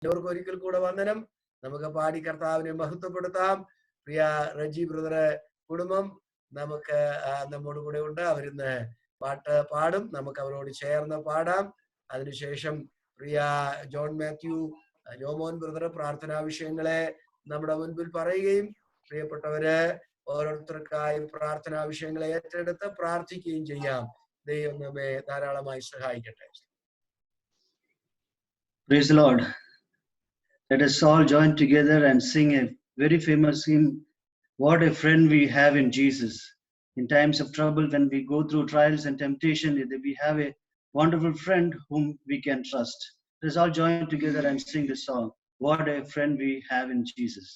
എല്ലാവർക്കും ഒരിക്കൽ കൂടെ വന്ദനം. നമുക്ക് പാടി കർത്താവിനെ മഹത്വപ്പെടുത്താം. പ്രിയ റജി ബ്രദറെ കുടുംബം നമുക്ക് നമ്മോട് കൂടെ ഉണ്ട്. അവരിന്ന് പാട്ട് പാടും. നമുക്ക് അവരോട് ചേർന്ന് പാടാം. അതിനുശേഷം പ്രിയ ജോൺ മാത്യു ജോമോൻ ബ്രദർ പ്രാർത്ഥനാ വിഷയങ്ങളെ നമ്മുടെ മുൻപിൽ പറയുകയും പ്രിയപ്പെട്ടവര് ഓരോരുത്തർക്കായി പ്രാർത്ഥനാ വിഷയങ്ങളെ ഏറ്റെടുത്ത് പ്രാർത്ഥിക്കുകയും ചെയ്യാം. ദൈവം നമ്മെ ധാരാളമായി സഹായിക്കട്ടെ. Praise the Lord. Let us all join together and sing a very famous hymn, What a Friend We Have in Jesus. In times of trouble, when we go through trials and temptation, we have a wonderful friend whom we can trust. Let us all join together and sing this song, What a Friend We Have in Jesus.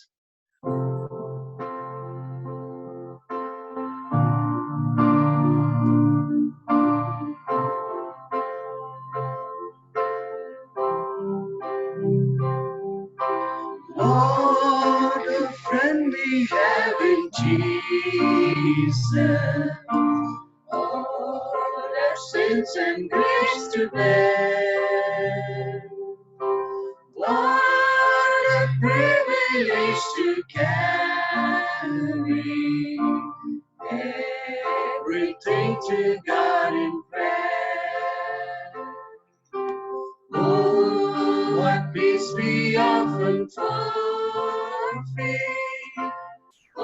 What a friend we have in Jesus, all our sins and griefs to bear. What a privilege to carry everything to God in prayer. Oh, what peace we often forfeit.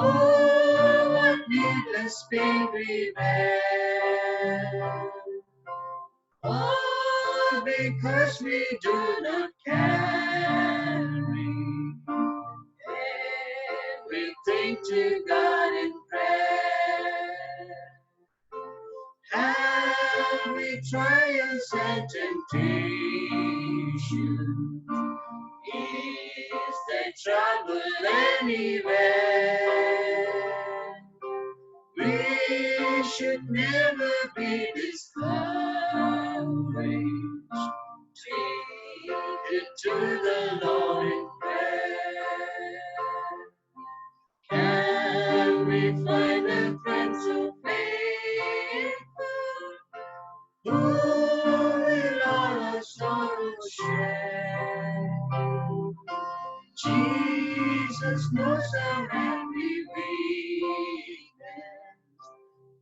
Oh, what needless pain we bear. All because we do not carry everything to God in prayer. Have we trials and temptation? Is there trouble anywhere? We should never be discouraged. Take it to the Lord in prayer. Can we find a friend so faithful, who will all our sorrows share? Jesus knows our every weakness.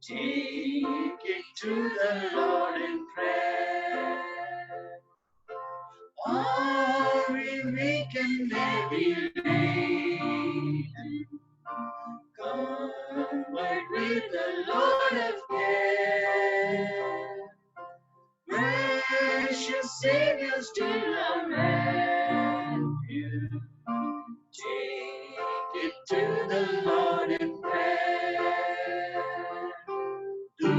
Take it to the Lord in prayer. Are we weak and heavy laden? Comfort with the Lord of care. Precious Savior, still our refuge. Take it to the Lord in prayer. Do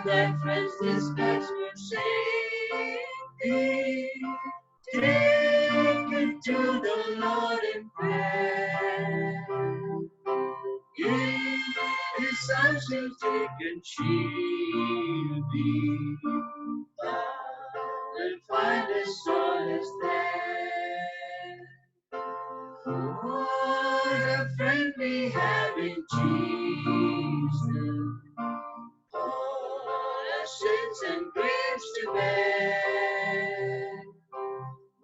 thy friends this password safety. Take it to the Lord in prayer. It is our safety and shield thee. Thou wilt find a solace there. What a friend we have in Jesus, all our sins and griefs to bear.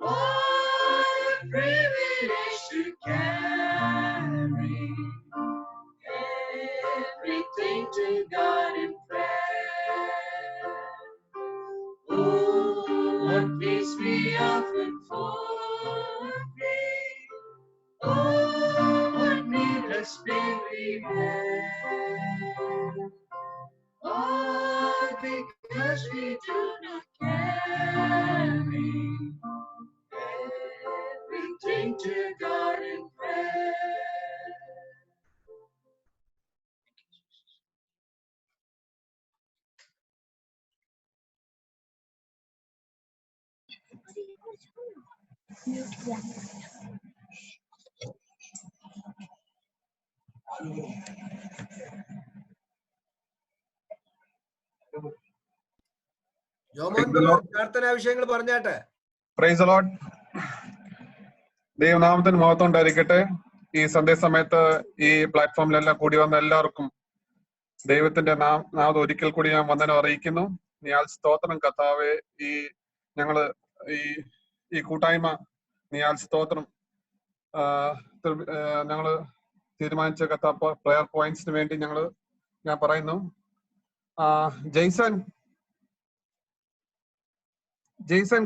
What a privilege to carry everything to God in prayer. Oh, what peace we often forfeit. Oh, what needless pain we bear. All because we do not carry everything to God in prayer. Jomon പ്രാർത്ഥനാ വിഷയങ്ങൾ പറഞ്ഞാട്ടെ. Praise the Lord. ദൈവനാമത്തിന് മഹത്വം ഉണ്ടായിരിക്കട്ടെ. ഈ സന്ധ്യ സമയത്ത് ഈ പ്ലാറ്റ്ഫോമിലെല്ലാം കൂടി വന്ന എല്ലാവർക്കും ദൈവത്തിന്റെ നാമം ഒരിക്കൽ കൂടി ഞാൻ വന്ദനം അറിയിക്കുന്നു. ഞാൻ സ്തോത്രം കർത്താവേ. ഞങ്ങള് ഈ കൂട്ടായ്മ നിയാൽ സ്തോത്രം. ഞങ്ങള് തീരുമാനിച്ച പ്രയർ പോയിന്റ്സിന് വേണ്ടി ഞാൻ പറയുന്നു. Jason,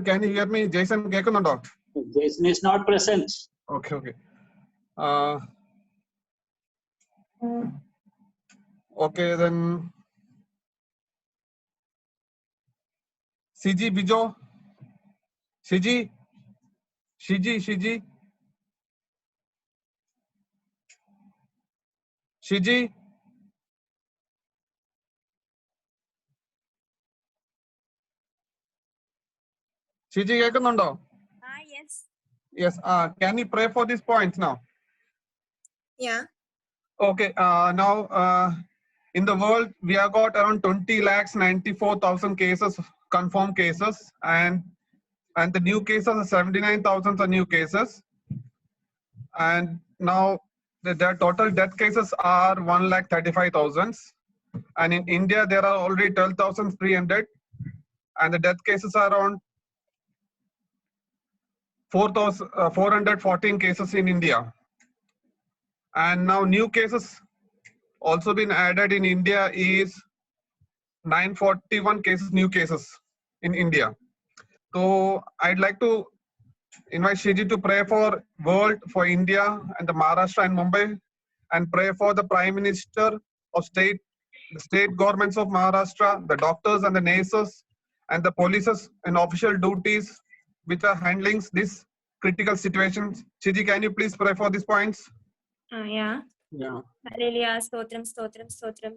can you hear me? Jason കേൾക്കുന്നുണ്ടോ? Jason is not present. Okay. Okay, then Shiji Bijo, Shiji, കേൾക്കുന്നുണ്ടോ? Yes. Can you pray for these points now? Yeah. Okay. Now, in the world, we have got around 20,94,000 cases, confirmed cases, and the new cases are 79,000 are new cases. And now the total death cases are 1,35,000. And in India, there are already 12,300, and the death cases are around 414 cases in India. And now new cases also been added in India is 941 cases, new cases in India. So I'd like to invite Shiji to pray for world, for India and the Maharashtra and Mumbai, and pray for the Prime Minister of the state governments of Maharashtra, the doctors and the nurses, and the polices and official duties which are handling this critical situations. Shiji, can you please pray for these points? Yeah. Hallelujah. Stotram,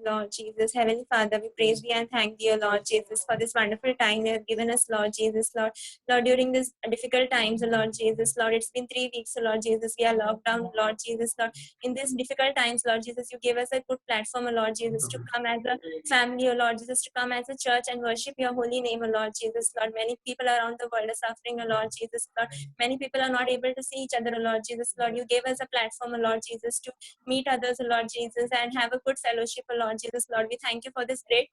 Lord Jesus. Heavenly Father, we praise thee and thank thee, Lord Jesus, for this wonderful time you have given us, Lord Jesus, Lord. Lord, during this difficult times, Lord Jesus, Lord, it's been 3 weeks, Lord Jesus, we are locked down, Lord Jesus, Lord. In these difficult times, Lord Jesus, you gave us a good platform, Lord Jesus, to come as a family, Lord Jesus, to come as a church and worship your holy name, Lord Jesus, Lord. Many people around the world are suffering, Lord Jesus, Lord. Many people are not able to see each other, Lord Jesus, Lord. You gave us a platform, Lord Jesus, to meet others, Lord Jesus, and have a good fellowship, Lord Jesus, Lord. We thank you for this great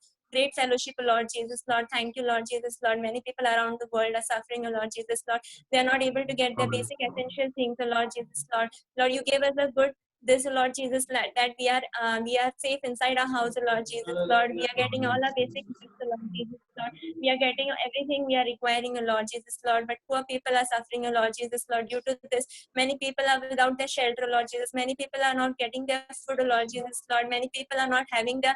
fellowship, Lord Jesus, Lord. Thank you, Lord Jesus, Lord. Many people around the world are suffering, Lord Jesus, Lord. They are not able to get their basic essential things, Lord Jesus, Lord. Lord, you gave us a good Lord Jesus, that we are safe inside our house, Lord Jesus, Lord. We are getting all our basic needs, Lord Jesus, Lord. We are getting everything we are requiring, Lord Jesus, Lord. But poor people are suffering, Lord Jesus, Lord. Due to this, many people are without their shelter, Lord Jesus. Many people are not getting their food, Lord Jesus, Lord. Many people are not having the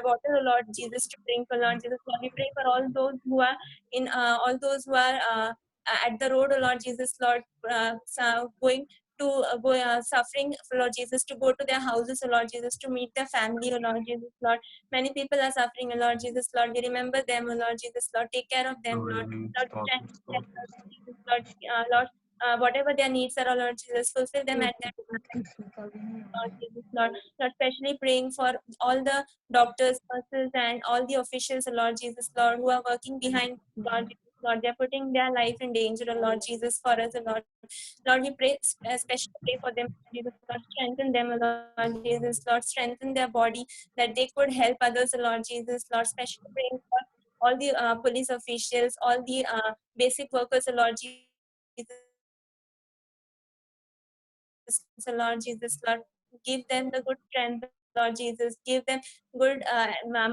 water, Lord Jesus, to drink, Lord Jesus, Lord. We pray for all those who are at the road, Lord Jesus, Lord, suffering, Lord Jesus, to go to their houses, Lord Jesus, to meet their family, Lord Jesus, Lord. Many people are suffering, Lord Jesus, Lord. We remember them, Lord Jesus, Lord. Take care of them, Lord. Lord, strengthen them, Lord Jesus, Lord. Lord, whatever their needs are, Lord Jesus, fulfill them at their Lord Jesus, Lord. Lord, especially praying for all the doctors, nurses, and all the officials, Lord Jesus, Lord, who are working behind, Lord Jesus, Lord. They are putting their life in danger, Lord Jesus, for us, Lord. Lord, we pray, especially pray for them, Jesus, Lord. Strengthen them, Lord Jesus, Lord. Strengthen their body that they could help others, Lord Jesus, Lord. Especially praying for all the police officials, all the basic workers, Lord Jesus, Lord Jesus, Lord. Give them the good strength, Lord Jesus. Give them good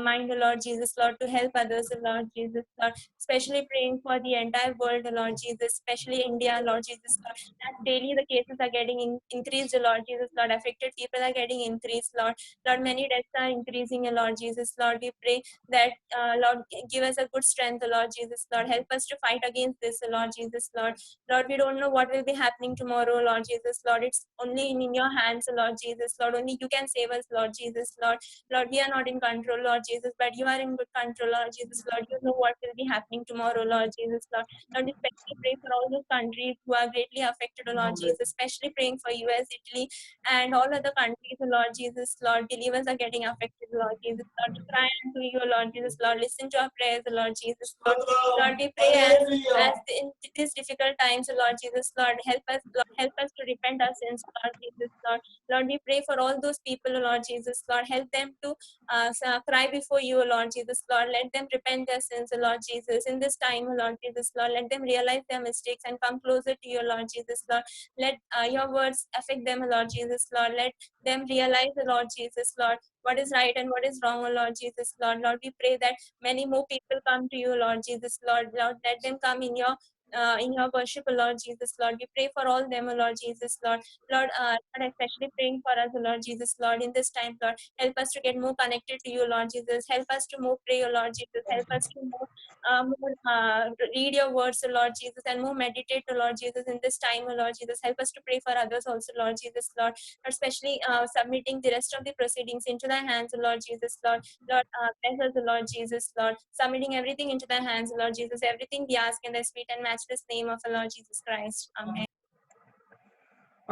mind, Lord Jesus, Lord, to help others, Lord Jesus, Lord. Especially praying for the entire world, Lord Jesus, especially India, Lord Jesus, Lord. As daily the cases are getting increased, Lord Jesus, Lord. Affected people are getting increased, Lord. Lord, many deaths are increasing, Lord Jesus, Lord. We pray that, Lord, give us a good strength, Lord Jesus, Lord. Help us to fight against this, Lord Jesus, Lord. Lord, we don't know what will be happening tomorrow, Lord Jesus, Lord. It's only in your hands, Lord Jesus, Lord. Only you can save us, Lord Jesus, Lord. Lord, we are not in control, Lord Jesus, but you are in good control, Lord Jesus, Lord. You know what will be happening tomorrow, Lord Jesus, Lord. Lord, we especially pray for all those countries who are greatly affected, Lord Jesus, especially praying for US, Italy, and all other countries, Lord Jesus, Lord. Believers are getting affected, Lord Jesus, Lord. We cry unto you, Lord Jesus, Lord. Listen to our prayers, Lord Jesus, Lord. Lord, we pray as in these difficult times, Lord Jesus, Lord, help us to repent our sins, Lord Jesus, Lord. Lord, we pray for all those people, Lord Jesus, Jesus, Lord. Help them to cry before you, Lord Jesus, Lord. Let them repent their sins, Lord Jesus. In this time, Lord Jesus, Lord, let them realize their mistakes and come closer to you, Lord Jesus, Lord. Let your words affect them, Lord Jesus, Lord. Let them realize, Lord Jesus, Lord, what is right and what is wrong, Lord Jesus, Lord. Lord, we pray that many more people come to you, Lord Jesus, Lord. Lord, let them come in your worship, Lord Jesus, Lord. We pray for all them, Lord Jesus, Lord. Lord, especially praying for us, Lord Jesus, Lord, in this time, Lord. Help us to get more connected to you, Lord Jesus. Help us to more pray, Lord Jesus. Help us to more read your words, Lord Jesus, and more meditate, Lord Jesus, in this time, Lord Jesus. Help us to pray for others also, Lord Jesus, Lord. Especially submitting the rest of the proceedings into thy hands, Lord Jesus, Lord. Lord, bless us, Lord Jesus, Lord. Submitting everything into thy hands, Lord Jesus. Everything we ask in the sweet and matchless name of the Lord Jesus Christ. Amen.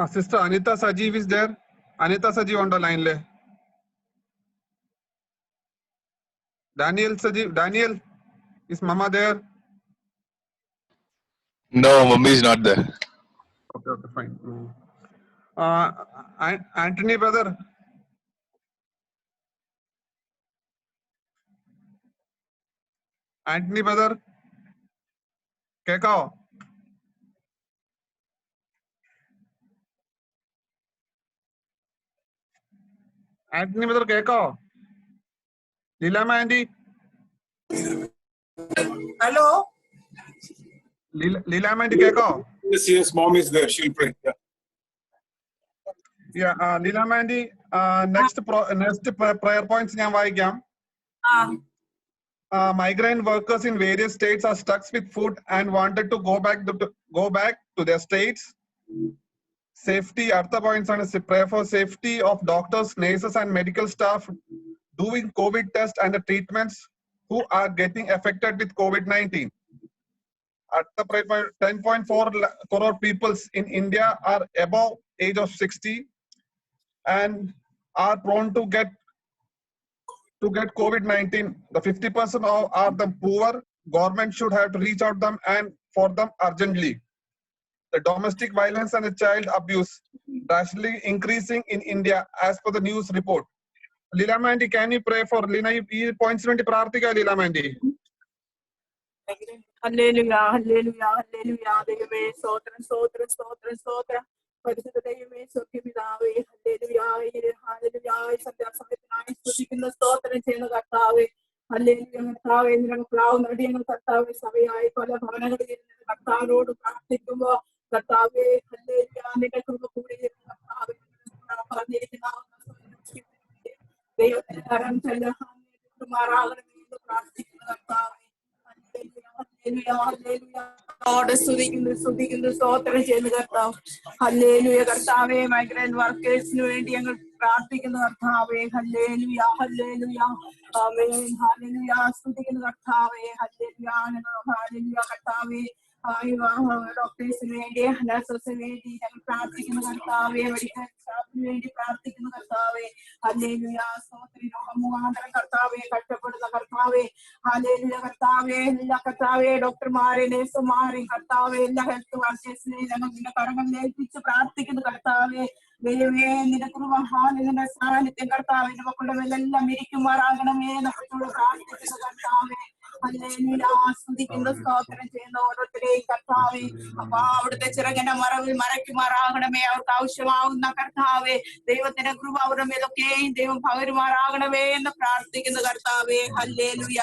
Sister Anita Sajeev is there. Anita Sajeev on the line. Daniel Sajeev. Daniel, is Mama there? No, Mummy is not there. Okay, fine. Anthony, brother. Anthony, brother. Kekao. Anthony, brother, Kekao. Lila Mandy. Hello? Lila Mandy, Kekao. Yes, mom is there. She'll pray. Yeah, Lila Mandy, next prayer points ഞാൻ വായിക്കാം. Migrant workers in various states are stuck with food and wanted to go back to their states. Safety, other points on prayer for safety of doctors, nurses, and medical staff doing COVID tests and the treatments who are getting affected with COVID-19. At the 10.4 crore people in India are above age of 60 and are prone to get COVID-19. The 50% are the poor. Government should have to reach out them and for them urgently. The domestic violence and the child abuse drastically increasing in India as per the news report. Lila Mandy, can you pray for Lina? E points 20 prarthika, Lila Mandy. Hallelujah, hallelujah, hallelujah. ദൈവമേ സ്തോത്രം സ്തോത്രം സ്തോത്രം സ്തോത്രം പരിശുദ്ധ ദൈവമേ സ്വർഗ്ഗപിതാവേ hallelujah hallelujah സന്ധ്യാസമയത്തിനായി സ്തുതിക്കുന്ന സ്തോത്രം ചെയ്യുന്ന കർത്താവേ ഹല്ലേലൂയ കർത്താവേ നിനക്കാവുന്ന അടിയങ്ങൾ കർത്താവേ സഭയായി പല ഭവനങ്ങളിൽ ഇരുന്ന് കർത്താവിനോട് പ്രാർത്ഥിക്കുമ്പോ കർത്താവേ ഹല്ലേലൂയ നിന്റെ കൃപ കൂടിയിരുന്ന കർത്താവേ പറഞ്ഞിരിക്കുന്ന ദൈവത്തിന്റെ കരം ചെല്ലുമാറാകണമെന്ന് പ്രാർത്ഥിക്കുന്ന കർത്താവേ സ്തുതിക്കുന്നു സ്തോത്രം ചെയ്യുന്ന കർത്താവ് ഹല്ലേലൂയ കർത്താവേ മൈഗ്രന്റ് വർക്കേഴ്സിന് വേണ്ടി ഞങ്ങൾ പ്രാർത്ഥിക്കുന്ന കർത്താവേ ഹല്ലേലൂയ ഹല്ലേലൂയ ആമേൻ ഹല്ലേലൂയ സ്തുതിക്കുന്ന കർത്താവേ ഹല്ലേലൂയ ഹല്ലേലൂയ കർത്താവേ ഡോക്ടേഴ്സിന് വേണ്ടി നഴ്സസിന് വേണ്ടി ഞങ്ങൾ പ്രാർത്ഥിക്കുന്ന കർത്താവേ മെഡിക്കൽ സ്റ്റാഫിന് വേണ്ടി പ്രാർത്ഥിക്കുന്ന കർത്താവേ ഹല്ലേലൂയ സ്തോത്രം രോഗമുഖാന്തരം കർത്താവേ കഷ്ടപ്പെടുന്ന കർത്താവേ ഹല്ലേലൂയ കർത്താവേ എല്ലാ കർത്താവേ ഡോക്ടർമാരെ നഴ്സുമാരെ കർത്താവേ എല്ലാ ഹെൽത്ത് വർക്കേഴ്സിനെയും ഞങ്ങൾ നിന്റെ കരങ്ങളിൽ ഏൽപ്പിച്ച് പ്രാർത്ഥിക്കുന്ന കർത്താവേ ദൈവമേ നിന്റെ കൃപ സാന്നിധ്യം കർത്താവേ മക്കളുടെ മേലെല്ലാം ഇരിക്കുമാറാകണമേ നമ്മളോട് പ്രാർത്ഥിക്കുന്ന കർത്താവേ ഹല്ലേലൂയ സ്തുതിക്കുന്ന സ്തോത്രം ചെയ്യുന്ന ഓരോരുത്തരെയും കർത്താവേ അപ്പൊ അവിടുത്തെ ചിറകിന്റെ മറവിൽ മറയ്ക്കുമാറാകണമേ അവർക്ക് ആവശ്യമാവുന്ന കർത്താവേ ദൈവത്തിന്റെ കൃപ അവരുടെ മേലൊക്കെയും ദൈവം പകരുമാറാകണമേ എന്ന് പ്രാർത്ഥിക്കുന്ന കർത്താവേ ഹല്ലേലൂയ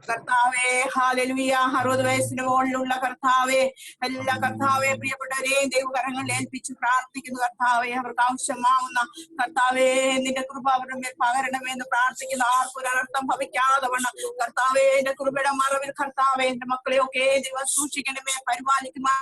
കർത്താവേ ഹല്ലേലൂയ 60 വയസ്സിന് മുകളിലുള്ള കർത്താവേ എല്ലാ കർത്താവേ പ്രിയപ്പെട്ടവരെയും ദൈവകരങ്ങളിൽ ഏൽപ്പിച്ച് പ്രാർത്ഥിക്കുന്ന കർത്താവേ അവർക്ക് ആവശ്യമാവുന്ന കർത്താവേ നിന്റെ കൃപ അവരുടെ മേൽ പകരണമേ എന്ന് പ്രാർത്ഥിക്കുന്ന ആർക്കും ഒരു അനർത്ഥം ഭവിക്കാതെ വണ്ണം കർത്താവേ എന്റെ കൃപയുടെ മറവിൽ കർത്താവേ എന്റെ മക്കളെയൊക്കെ ദൈവം സൂക്ഷിക്കണമേ പരിപാലിക്കുമാ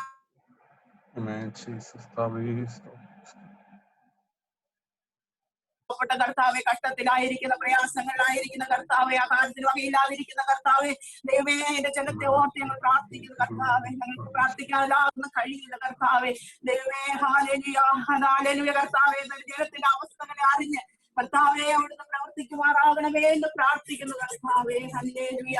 കർത്താവെ കഷ്ടത്തിലായിരിക്കുന്ന പ്രയാസങ്ങളിലായിരിക്കുന്ന കർത്താവെ ആഹാരത്തിന് വകയില്ലാതിരിക്കുന്ന കർത്താവെ ദൈവമേ എന്റെ ജനത്തെ ഓർത്ത് ഞങ്ങൾ പ്രാർത്ഥിക്കുന്ന കർത്താവെ ഞങ്ങൾക്ക് പ്രാർത്ഥിക്കാനാകുന്ന കഴിയില്ല കർത്താവെ ദൈവമേ ഹല്ലേലൂയ ഹല്ലേലൂയ കർത്താവെ ജനത്തിന്റെ അവസ്ഥകളെ അറിഞ്ഞ് കർത്താവെ അവിടുന്ന് പ്രവർത്തിക്കുമാറാകണമേ എന്ന് പ്രാർത്ഥിക്കുന്നു കർത്താവെ ഹല്ലേലൂയ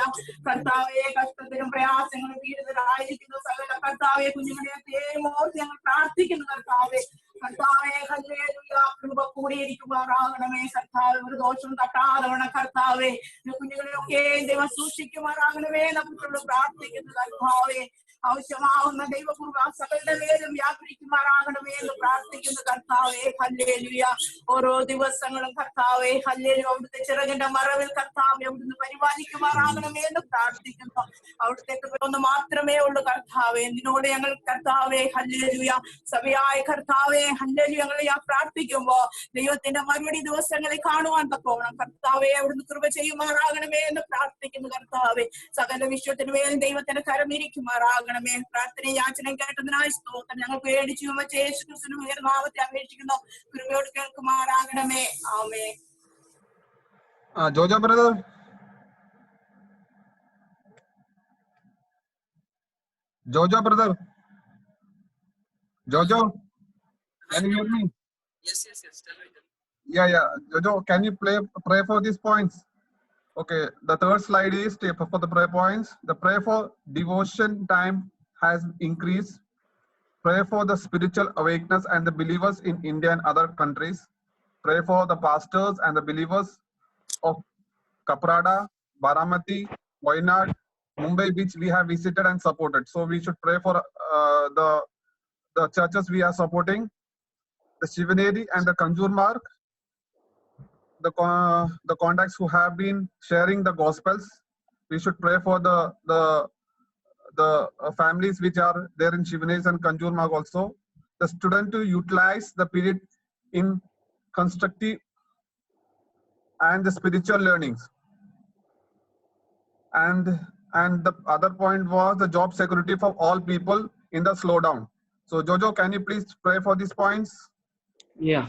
കർത്താവെ കഷ്ടത്തിലും പ്രയാസങ്ങളും പീഡിതരായിരിക്കുന്ന സകല കർത്താവെ കുഞ്ഞുങ്ങളെയൊക്കെ ഓർത്ത് ഞങ്ങൾ പ്രാർത്ഥിക്കുന്നു കർത്താവെ കർത്താവേ ഹല്ലേലൂയ കൃപ കൂടിയിരിക്കുമാറാകണമേ കർത്താവേ ഒരു ദോഷം തട്ടാതെ കർത്താവേ കുഞ്ഞുങ്ങളെയൊക്കെ ദൈവം സൂക്ഷിക്കുമാറാകണമേ നമുക്കുള്ള പ്രാർത്ഥിക്കുന്നു കർത്താവേ ആവശ്യമാവുന്ന ദൈവകൃപ സകലരുടെ മേലും വ്യാപരിക്കുമാറാകണമേ എന്ന് പ്രാർത്ഥിക്കുന്നു കർത്താവേ ഹല്ലേലൂയ ഓരോ ദിവസങ്ങളും കർത്താവേ ഹല്ലേലൂയ അവിടുത്തെ ചിറകിന്റെ മറവിൽ കർത്താവേ അവിടുന്ന് പരിപാലിക്കുമാറാകണമേ എന്ന് പ്രാർത്ഥിക്കുന്നു അവിടുത്തെ ഒന്ന് മാത്രമേ ഉള്ളൂ കർത്താവേ നിന്നോട് ഞങ്ങൾ കർത്താവേ ഹല്ലേലൂയ സഭയായ കർത്താവേ ഹല്ലേലൂയ ഞങ്ങൾ പ്രാർത്ഥിക്കുമ്പോ ദൈവത്തിന്റെ മറുപടി ദിവസങ്ങളെ കാണുവാൻ തക്കോണം കർത്താവേ അവിടുന്ന് കൃപ ചെയ്യുമാറാകണമേ എന്ന് പ്രാർത്ഥിക്കുന്നു കർത്താവേ സകല വിശ്വത്തിന് മേൽ ദൈവത്തിന്റെ കരമിരിക്കുമാറാകണം പ്രാർത്ഥന യാചനം കേട്ടതിനായി സ്തോത്രം ഞങ്ങൾക്ക് വേടിച്ചു യേശുക്രിസ്തുവിന്റെ ഉയർന്ന നാമത്തെ അപേക്ഷിക്കുന്നു കൃപയോട് കേൾക്കുമാറാകണമേ ആമേൻ Jojo brother. Jojo brother. Jojo, can you hear me? Yes. Tell me. Yeah. Jojo, can you pray for these points? Okay, the third slide is for the prayer points. The prayer for devotion time has increased. Pray for the spiritual awakeness and the believers in India and other countries. Pray for the pastors and the believers of Kaprada, Baramati, Wayanad, Mumbai, which we have visited and supported. So we should pray for the churches we are supporting, the Shivaneri and the Kanjur Marg, the contacts who have been sharing the gospels. We should pray for the families which are there in Shivaneri and Kanjur Marg also. The student to utilize the period in constructive and the spiritual learnings. And the other point was the job security for all people in the slowdown. So Jojo, can you please pray for these points? Yeah.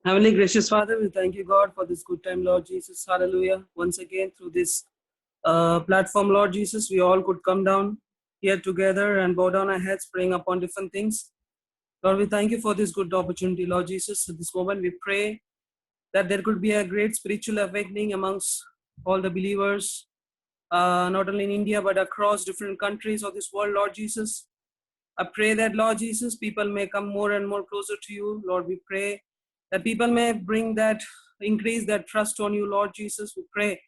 Heavenly gracious Father, we thank you, God, for this good time, Lord Jesus. Hallelujah. Once again, through this platform, Lord Jesus, we all could come down here together and bow down our heads, praying upon different things. Lord, we thank you for this good opportunity, Lord Jesus. At this moment, we pray that there could be a great spiritual awakening amongst all the believers, not only in India, but across different countries of this world, Lord Jesus. I pray that, Lord Jesus, people may come more and more closer to you. Lord, we pray that people may increase that trust on you, Lord Jesus. We pray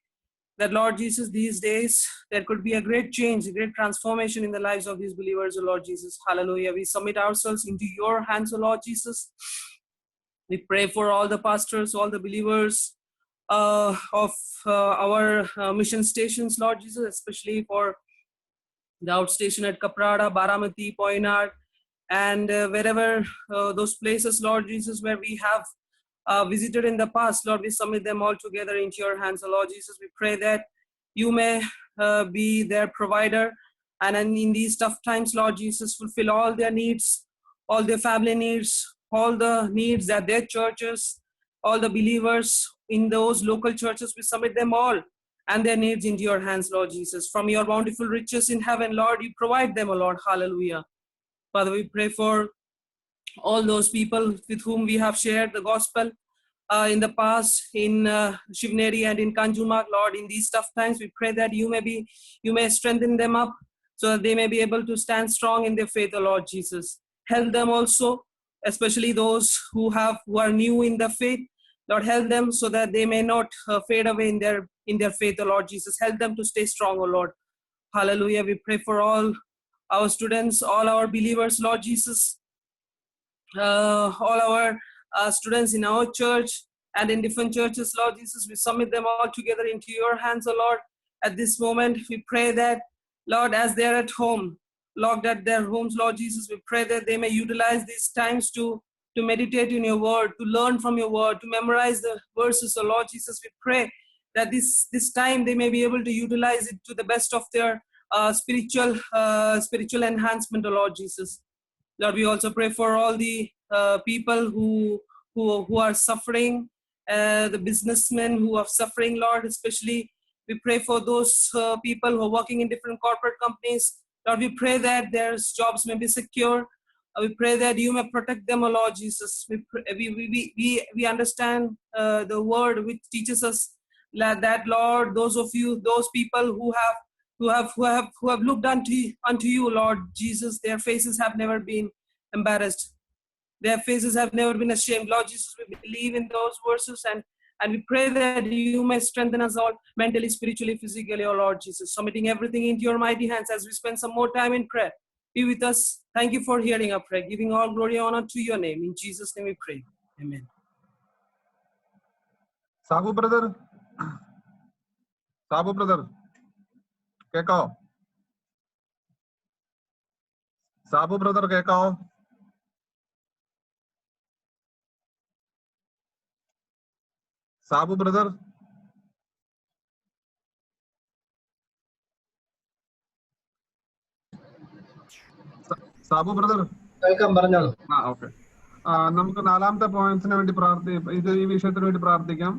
that, Lord Jesus, these days, there could be a great change, a great transformation in the lives of these believers, O Lord Jesus. Hallelujah. We submit ourselves into your hands, O Lord Jesus. We pray for all the pastors, all the believers of our mission stations, Lord Jesus, especially for the outstation at Kaprada, Baramati, Poynard, and wherever those places, Lord Jesus, where we have visited in the past, Lord, we submit them all together into your hands, O Lord Jesus. We pray that you may be their provider, and in these tough times, Lord Jesus, fulfill all their needs, all their family needs, all the needs that their churches, all the believers in those local churches, we submit them all and their needs into your hands, Lord Jesus. From your bountiful riches in heaven, Lord, you provide them, O Lord. Hallelujah. Father, we pray for all those people with whom we have shared the gospel in the past in Shivaneri and in Kanjur Marg, Lord. In these tough times, we pray that you may strengthen them up so that they may be able to stand strong in their faith, O Lord Jesus. Help them also, especially those who are new in the faith. Lord, help them so that they may not fade away in their faith, O Lord Jesus. Help them to stay strong, O Lord. Hallelujah. We pray for all our students, all our believers, Lord Jesus. All our students in our church and in different churches, Lord Jesus, we submit them all together into your hands, O Lord. At this moment, we pray that, Lord, as they're at home, locked at their homes, Lord Jesus, we pray that they may utilize these times to meditate in your word, to learn from your word, to memorize the verses, O Lord Jesus. We pray that this time they may be able to utilize it to the best of their spiritual enhancement, O Lord Jesus. Lord, we also pray for all the people who are suffering, the businessmen who are suffering, Lord, especially we pray for those people who are working in different corporate companies. Lord, we pray that their jobs may be secure. We pray that you may protect them, O Lord Jesus. We understand the word which teaches us that, Lord, those people who have looked unto you, Lord Jesus, their faces have never been embarrassed. Their faces have never been ashamed. Lord Jesus, we believe in those verses, and we pray that you may strengthen us all mentally, spiritually, physically, oh Lord Jesus, submitting everything into your mighty hands as we spend some more time in prayer. Be with us. Thank you for hearing our prayer, giving all glory and honor to your name. In Jesus' name we pray. Amen. Sabu brother, kekao. Sabu brother, kekao. Sabu brother. Sabu brother. Welcome, Baranjal. Okay. നമുക്ക് നാലാമത്തെ പോയിന്റ്സിന് വേണ്ടി ഈ വിഷയത്തിന് വേണ്ടി പ്രാർത്ഥിക്കാം.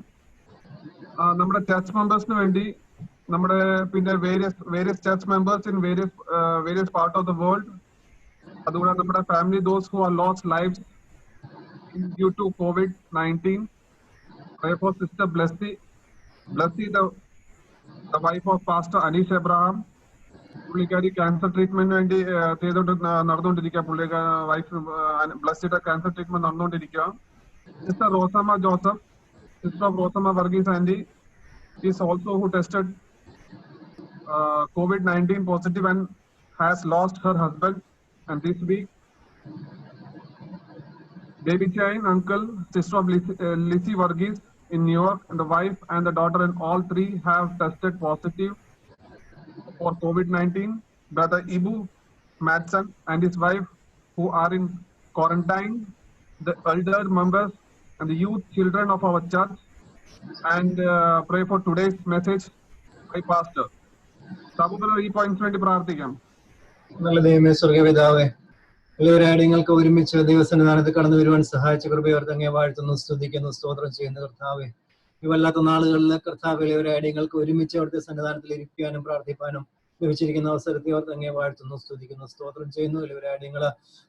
നമ്മുടെ church മെമ്പേഴ്സിന് വേണ്ടി, നമ്മുടെ പിന്നെ various church members in various part of the world, അതുകൂടെ നമ്മുടെ family those who are lost lives due to COVID-19. Pray for Sister Blessy, the wife of Pastor Anish Abraham. പുള്ളിക്കാരി ക്യാൻസർ ട്രീറ്റ്മെന്റിന് വേണ്ടി നടന്നുകൊണ്ടിരിക്കുക. വൈഫ് ബ്ലസ്സിയുടെ ക്യാൻസർ ട്രീറ്റ്മെന്റ് നടന്നുകൊണ്ടിരിക്കുക. Sister Rosamma Joseph, sister of Rosamma Varghese and he, is also who tested COVID-19 positive and has lost her husband. And this week, baby Chain, uncle, sister of Lizzie Varghese in New York, and the wife and the daughter, and all three have tested positive for COVID-19. Brother Ibu Madsen and his wife, who are in quarantine, the elder members and the youth children of our church, and pray for today's message by Pastor. Sabu ഈ points വേണ്ടി പ്രാർത്ഥിക്കാം. നല്ല ദൈവമേ, സ്വർഗപിതാവേ, എല്ലാവരാടിങ്ങൾക്ക് ഒരുമിച്ച് ദൈവസന്നിധാനത്ത് കടന്നു വരുവാൻ സഹായിച്ച കൃപയോർത്ത് അങ്ങേ വാഴ്ത്തുന്നു, സ്തുതിക്കുന്നു, സ്തോത്രം ചെയ്യുന്ന കർത്താവേ. ഈ വല്ലാത്ത നാളുകളിൽ കർത്താവ് എല്ലാവരാടിങ്ങൾക്ക് ഒരുമിച്ച് അവിടുത്തെ സന്നിധാനത്തിൽ ഇരിക്കാനും പ്രാർത്ഥിപ്പാനും ലഭിച്ചിരിക്കുന്ന അവസരത്തെ ഓർത്ത് അങ്ങേ വാഴ്ത്തുന്നു, സ്തുതിക്കുന്നു, സ്തോത്രം ചെയ്യുന്നു. എല്ലാവരാടിങ്ങൾ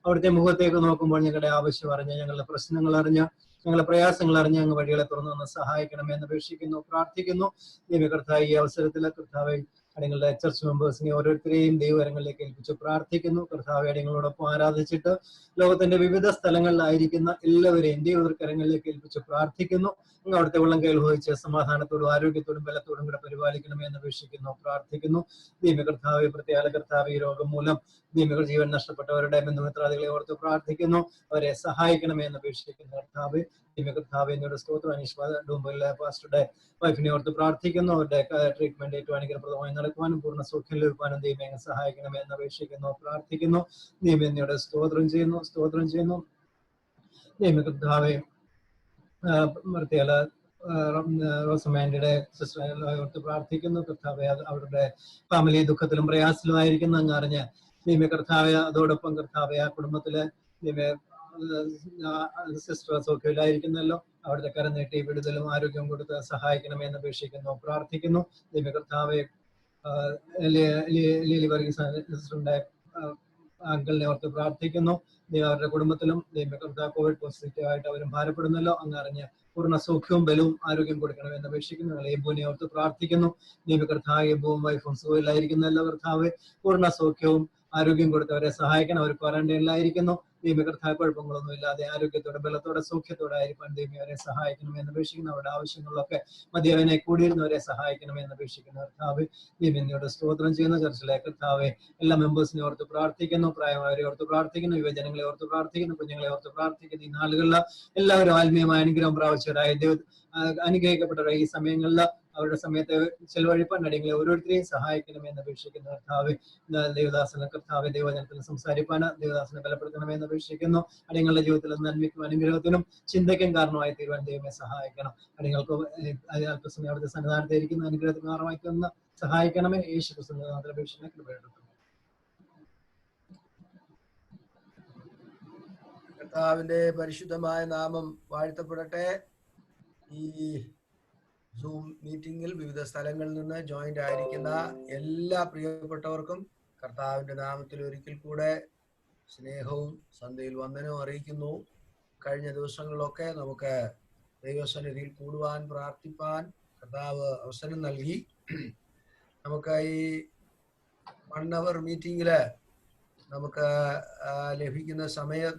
അവിടുത്തെ മുഖത്തേക്ക് നോക്കുമ്പോൾ ഞങ്ങളുടെ ആവശ്യം അറിഞ്ഞ്, ഞങ്ങളുടെ പ്രശ്നങ്ങൾ അറിഞ്ഞ്, ഞങ്ങളുടെ പ്രയാസങ്ങൾ അറിഞ്ഞ് അങ്ങ് വഴികളെ തുറന്നു വന്ന് സഹായിക്കണമെന്ന് അപേക്ഷിക്കുന്നു, പ്രാർത്ഥിക്കുന്നു. ദൈവകർത്താവ് ഈ അവസരത്തിൽ കർത്താവെ നിങ്ങളുടെ ചർച്ച് മെമ്പേഴ്സിനെ ഓരോരുത്തരെയും ദൈവകരങ്ങളിലേക്ക് ഏൽപ്പിച്ച് പ്രാർത്ഥിക്കുന്നു. കർത്താവെ നിങ്ങളോടൊപ്പം ആരാധിച്ചിട്ട് ലോകത്തിന്റെ വിവിധ സ്ഥലങ്ങളിലായിരിക്കുന്ന എല്ലാവരെയും ദൈവകരങ്ങളിലേക്ക് ഏൽപ്പിച്ച് പ്രാർത്ഥിക്കുന്നു. അങ്ങ് അവിടുത്തെ ഉള്ളം കയ്യിൽ വഹിച്ച് സമാധാനത്തോടും ആരോഗ്യത്തോടും ബലത്തോടും കൂടെ പരിപാലിക്കണമേ എന്ന് അപേക്ഷിക്കുന്നു, പ്രാർത്ഥിക്കുന്നു. ദൈവകർത്താവെ, പ്രത്യേക കർത്താവ്, ഈ രോഗം മൂലം ദൈവകൾ ജീവൻ നഷ്ടപ്പെട്ടവരുടെ ബന്ധുമിത്രാദികളെ ഓർത്ത് പ്രാർത്ഥിക്കുന്നു, അവരെ സഹായിക്കണമേ എന്ന് അപേക്ഷിക്കുന്നു. കർത്താവ്, ദൈവകർത്താവ്, എന്നോട് സ്തോത്രം. അനീഷ് ഡൂമ്പലിലെ പാസ്റ്ററുടെ വൈഫിനെ ഓർത്ത് പ്രാർത്ഥിക്കുന്നു, അവരുടെ ട്രീറ്റ്മെന്റ് ഏറ്റവും അനുഗ്രഹപ്രദമായി നടക്കുവാനും പൂർണ്ണ സൗഖ്യം ലഭിക്കാനും ദൈവം സഹായിക്കണമേ എന്ന് അപേക്ഷിക്കുന്നു, പ്രാർത്ഥിക്കുന്നു. ദൈവം എന്നോട് സ്തോത്രം ചെയ്യുന്നു. ദൈവകർത്താവെ, റോസമാൻഡിയുടെ സിസ്റ്ററെ ഓർത്ത് പ്രാർത്ഥിക്കുന്നു. കർത്താവെ, അവരുടെ ഫാമിലി ദുഃഖത്തിലും പ്രയാസത്തിലും ആയിരിക്കുന്ന അങ്ങ് അറിഞ്ഞ് ദൈവ കർത്താവെ, അതോടൊപ്പം കർത്താവെ ആ കുടുംബത്തിലെ സിസ്റ്റർ സൗഖ്യമില്ലായിരിക്കുന്നല്ലോ, അവിടുത്തെ കരം നീട്ടി വിടുതലും ആരോഗ്യം കൊടുത്ത് സഹായിക്കണമേ എന്ന് അപേക്ഷിക്കുന്നു, പ്രാർത്ഥിക്കുന്നു. ദൈവ കർത്താവെ, ലീലി വർഗീസ് സിസ്റ്ററിന്റെ അങ്കിളിനെ ഓർത്ത് പ്രാർത്ഥിക്കുന്നു. അവരുടെ കുടുംബത്തിലും ദൈവ കർത്താവ് കോവിഡ് പോസിറ്റീവ് ആയിട്ട് അവരും ഭാരപ്പെടുന്നല്ലോ, അങ്ങ് അറിഞ്ഞ് പൂർണ്ണ സൗഖ്യവും ബലവും ആരോഗ്യം കൊടുക്കണമെന്ന് അപേക്ഷിക്കുന്നു. എബുവിനെ ഓർത്ത് പ്രാർത്ഥിക്കുന്നു. ദൈവ കർത്താവ്, എബുവും വൈഫും സുഖമില്ലായിരിക്കുന്നല്ലോ, കർത്താവ് പൂർണ്ണ സൗഖ്യവും ആരോഗ്യം കൊടുത്തവരെ സഹായിക്കണം. അവർ ക്വാറന്റൈനിലായിരിക്കുന്നു. ദൈവകർത്താവ് കുഴപ്പങ്ങളൊന്നും ഇല്ലാതെ ആരോഗ്യത്തോടെ ബലത്തോടെ സൗഖ്യത്തോടെ ആയിരിക്കാൻ ദൈവം അവരെ സഹായിക്കണമെന്ന് അപേക്ഷിക്കുന്നു. അവരുടെ ആവശ്യങ്ങളിലൊക്കെ മതിയവനെ കൂടിയിരുന്നവരെ സഹായിക്കണമെന്ന് അപേക്ഷിക്കുന്നു. കർത്താവ്, ദൈവനോട് സ്തോത്രം ചെയ്യുന്ന ചർച്ചിലെ കർത്താവെ, എല്ലാ മെമ്പേഴ്സിനെ ഓർത്ത് പ്രാർത്ഥിക്കുന്നു, പ്രായമായവരെ ഓർത്ത് പ്രാർത്ഥിക്കുന്നു, യുവജനങ്ങളെ ഓർത്ത് പ്രാർത്ഥിക്കുന്നു, കുഞ്ഞുങ്ങളെ ഓർത്ത് പ്രാർത്ഥിക്കുന്നു. ഈ നാളുകളിൽ എല്ലാവരും ആത്മീയമായ അനുഗ്രഹം പ്രാപിച്ചവരായ അനുഗ്രഹിക്കപ്പെട്ടവരായ ഈ സമയങ്ങളിൽ അവരുടെ സമയത്ത് ചെലവഴിപ്പാൻ അടിയങ്ങളെ ഓരോരുത്തരെയും സഹായിക്കണമെന്ന് അപേക്ഷിക്കുന്നു. കർത്താവ്, ദേവദാസന കർത്താവ് ദൈവജനത്തിൽ സംസാരിപ്പാൻ ദേവദാസനെ ബലപ്പെടുത്തണമെന്ന് അപേക്ഷിക്കുന്നു. അടിയങ്ങളുടെ ജീവിതത്തിൽ അനുഭവിക്കും അനുഗ്രഹത്തിനും ചിന്തയ്ക്കും കാരണമായി തീരുവാൻ ദൈവമേ സഹായിക്കണം. അടിയങ്ങൾക്ക് അല്പസമയം അവിടുത്തെ സന്നിധാനത്തെ ഇരിക്കുന്ന അനുഗ്രഹത്തിന് കാരണമായി തീർന്ന് സഹായിക്കണമേ. യേശു ക്രിസ്തുവിന്റെ അപേക്ഷനെ കൃപയെടുത്തു. കർത്താവിന്റെ പരിശുദ്ധമായ നാമം വാഴ്ത്തപ്പെടട്ടെ. ഈ സൂം മീറ്റിംഗിൽ വിവിധ സ്ഥലങ്ങളിൽ നിന്ന് ജോയിന്റ് ആയിരിക്കുന്ന എല്ലാ പ്രിയപ്പെട്ടവർക്കും കർത്താവിന്റെ നാമത്തിൽ ഒരിക്കൽ കൂടെ സ്നേഹവും സന്ധ്യയിൽ വന്ദനവും അറിയിക്കുന്നു. കഴിഞ്ഞ ദിവസങ്ങളിലൊക്കെ നമുക്ക് ദൈവസന്നിധിയിൽ കൂടുവാൻ പ്രാർത്ഥിപ്പാൻ കർത്താവ് അവസരം നൽകി. നമുക്ക് ഈ 1 hour മീറ്റിംഗില് നമുക്ക് ലഭിക്കുന്ന സമയം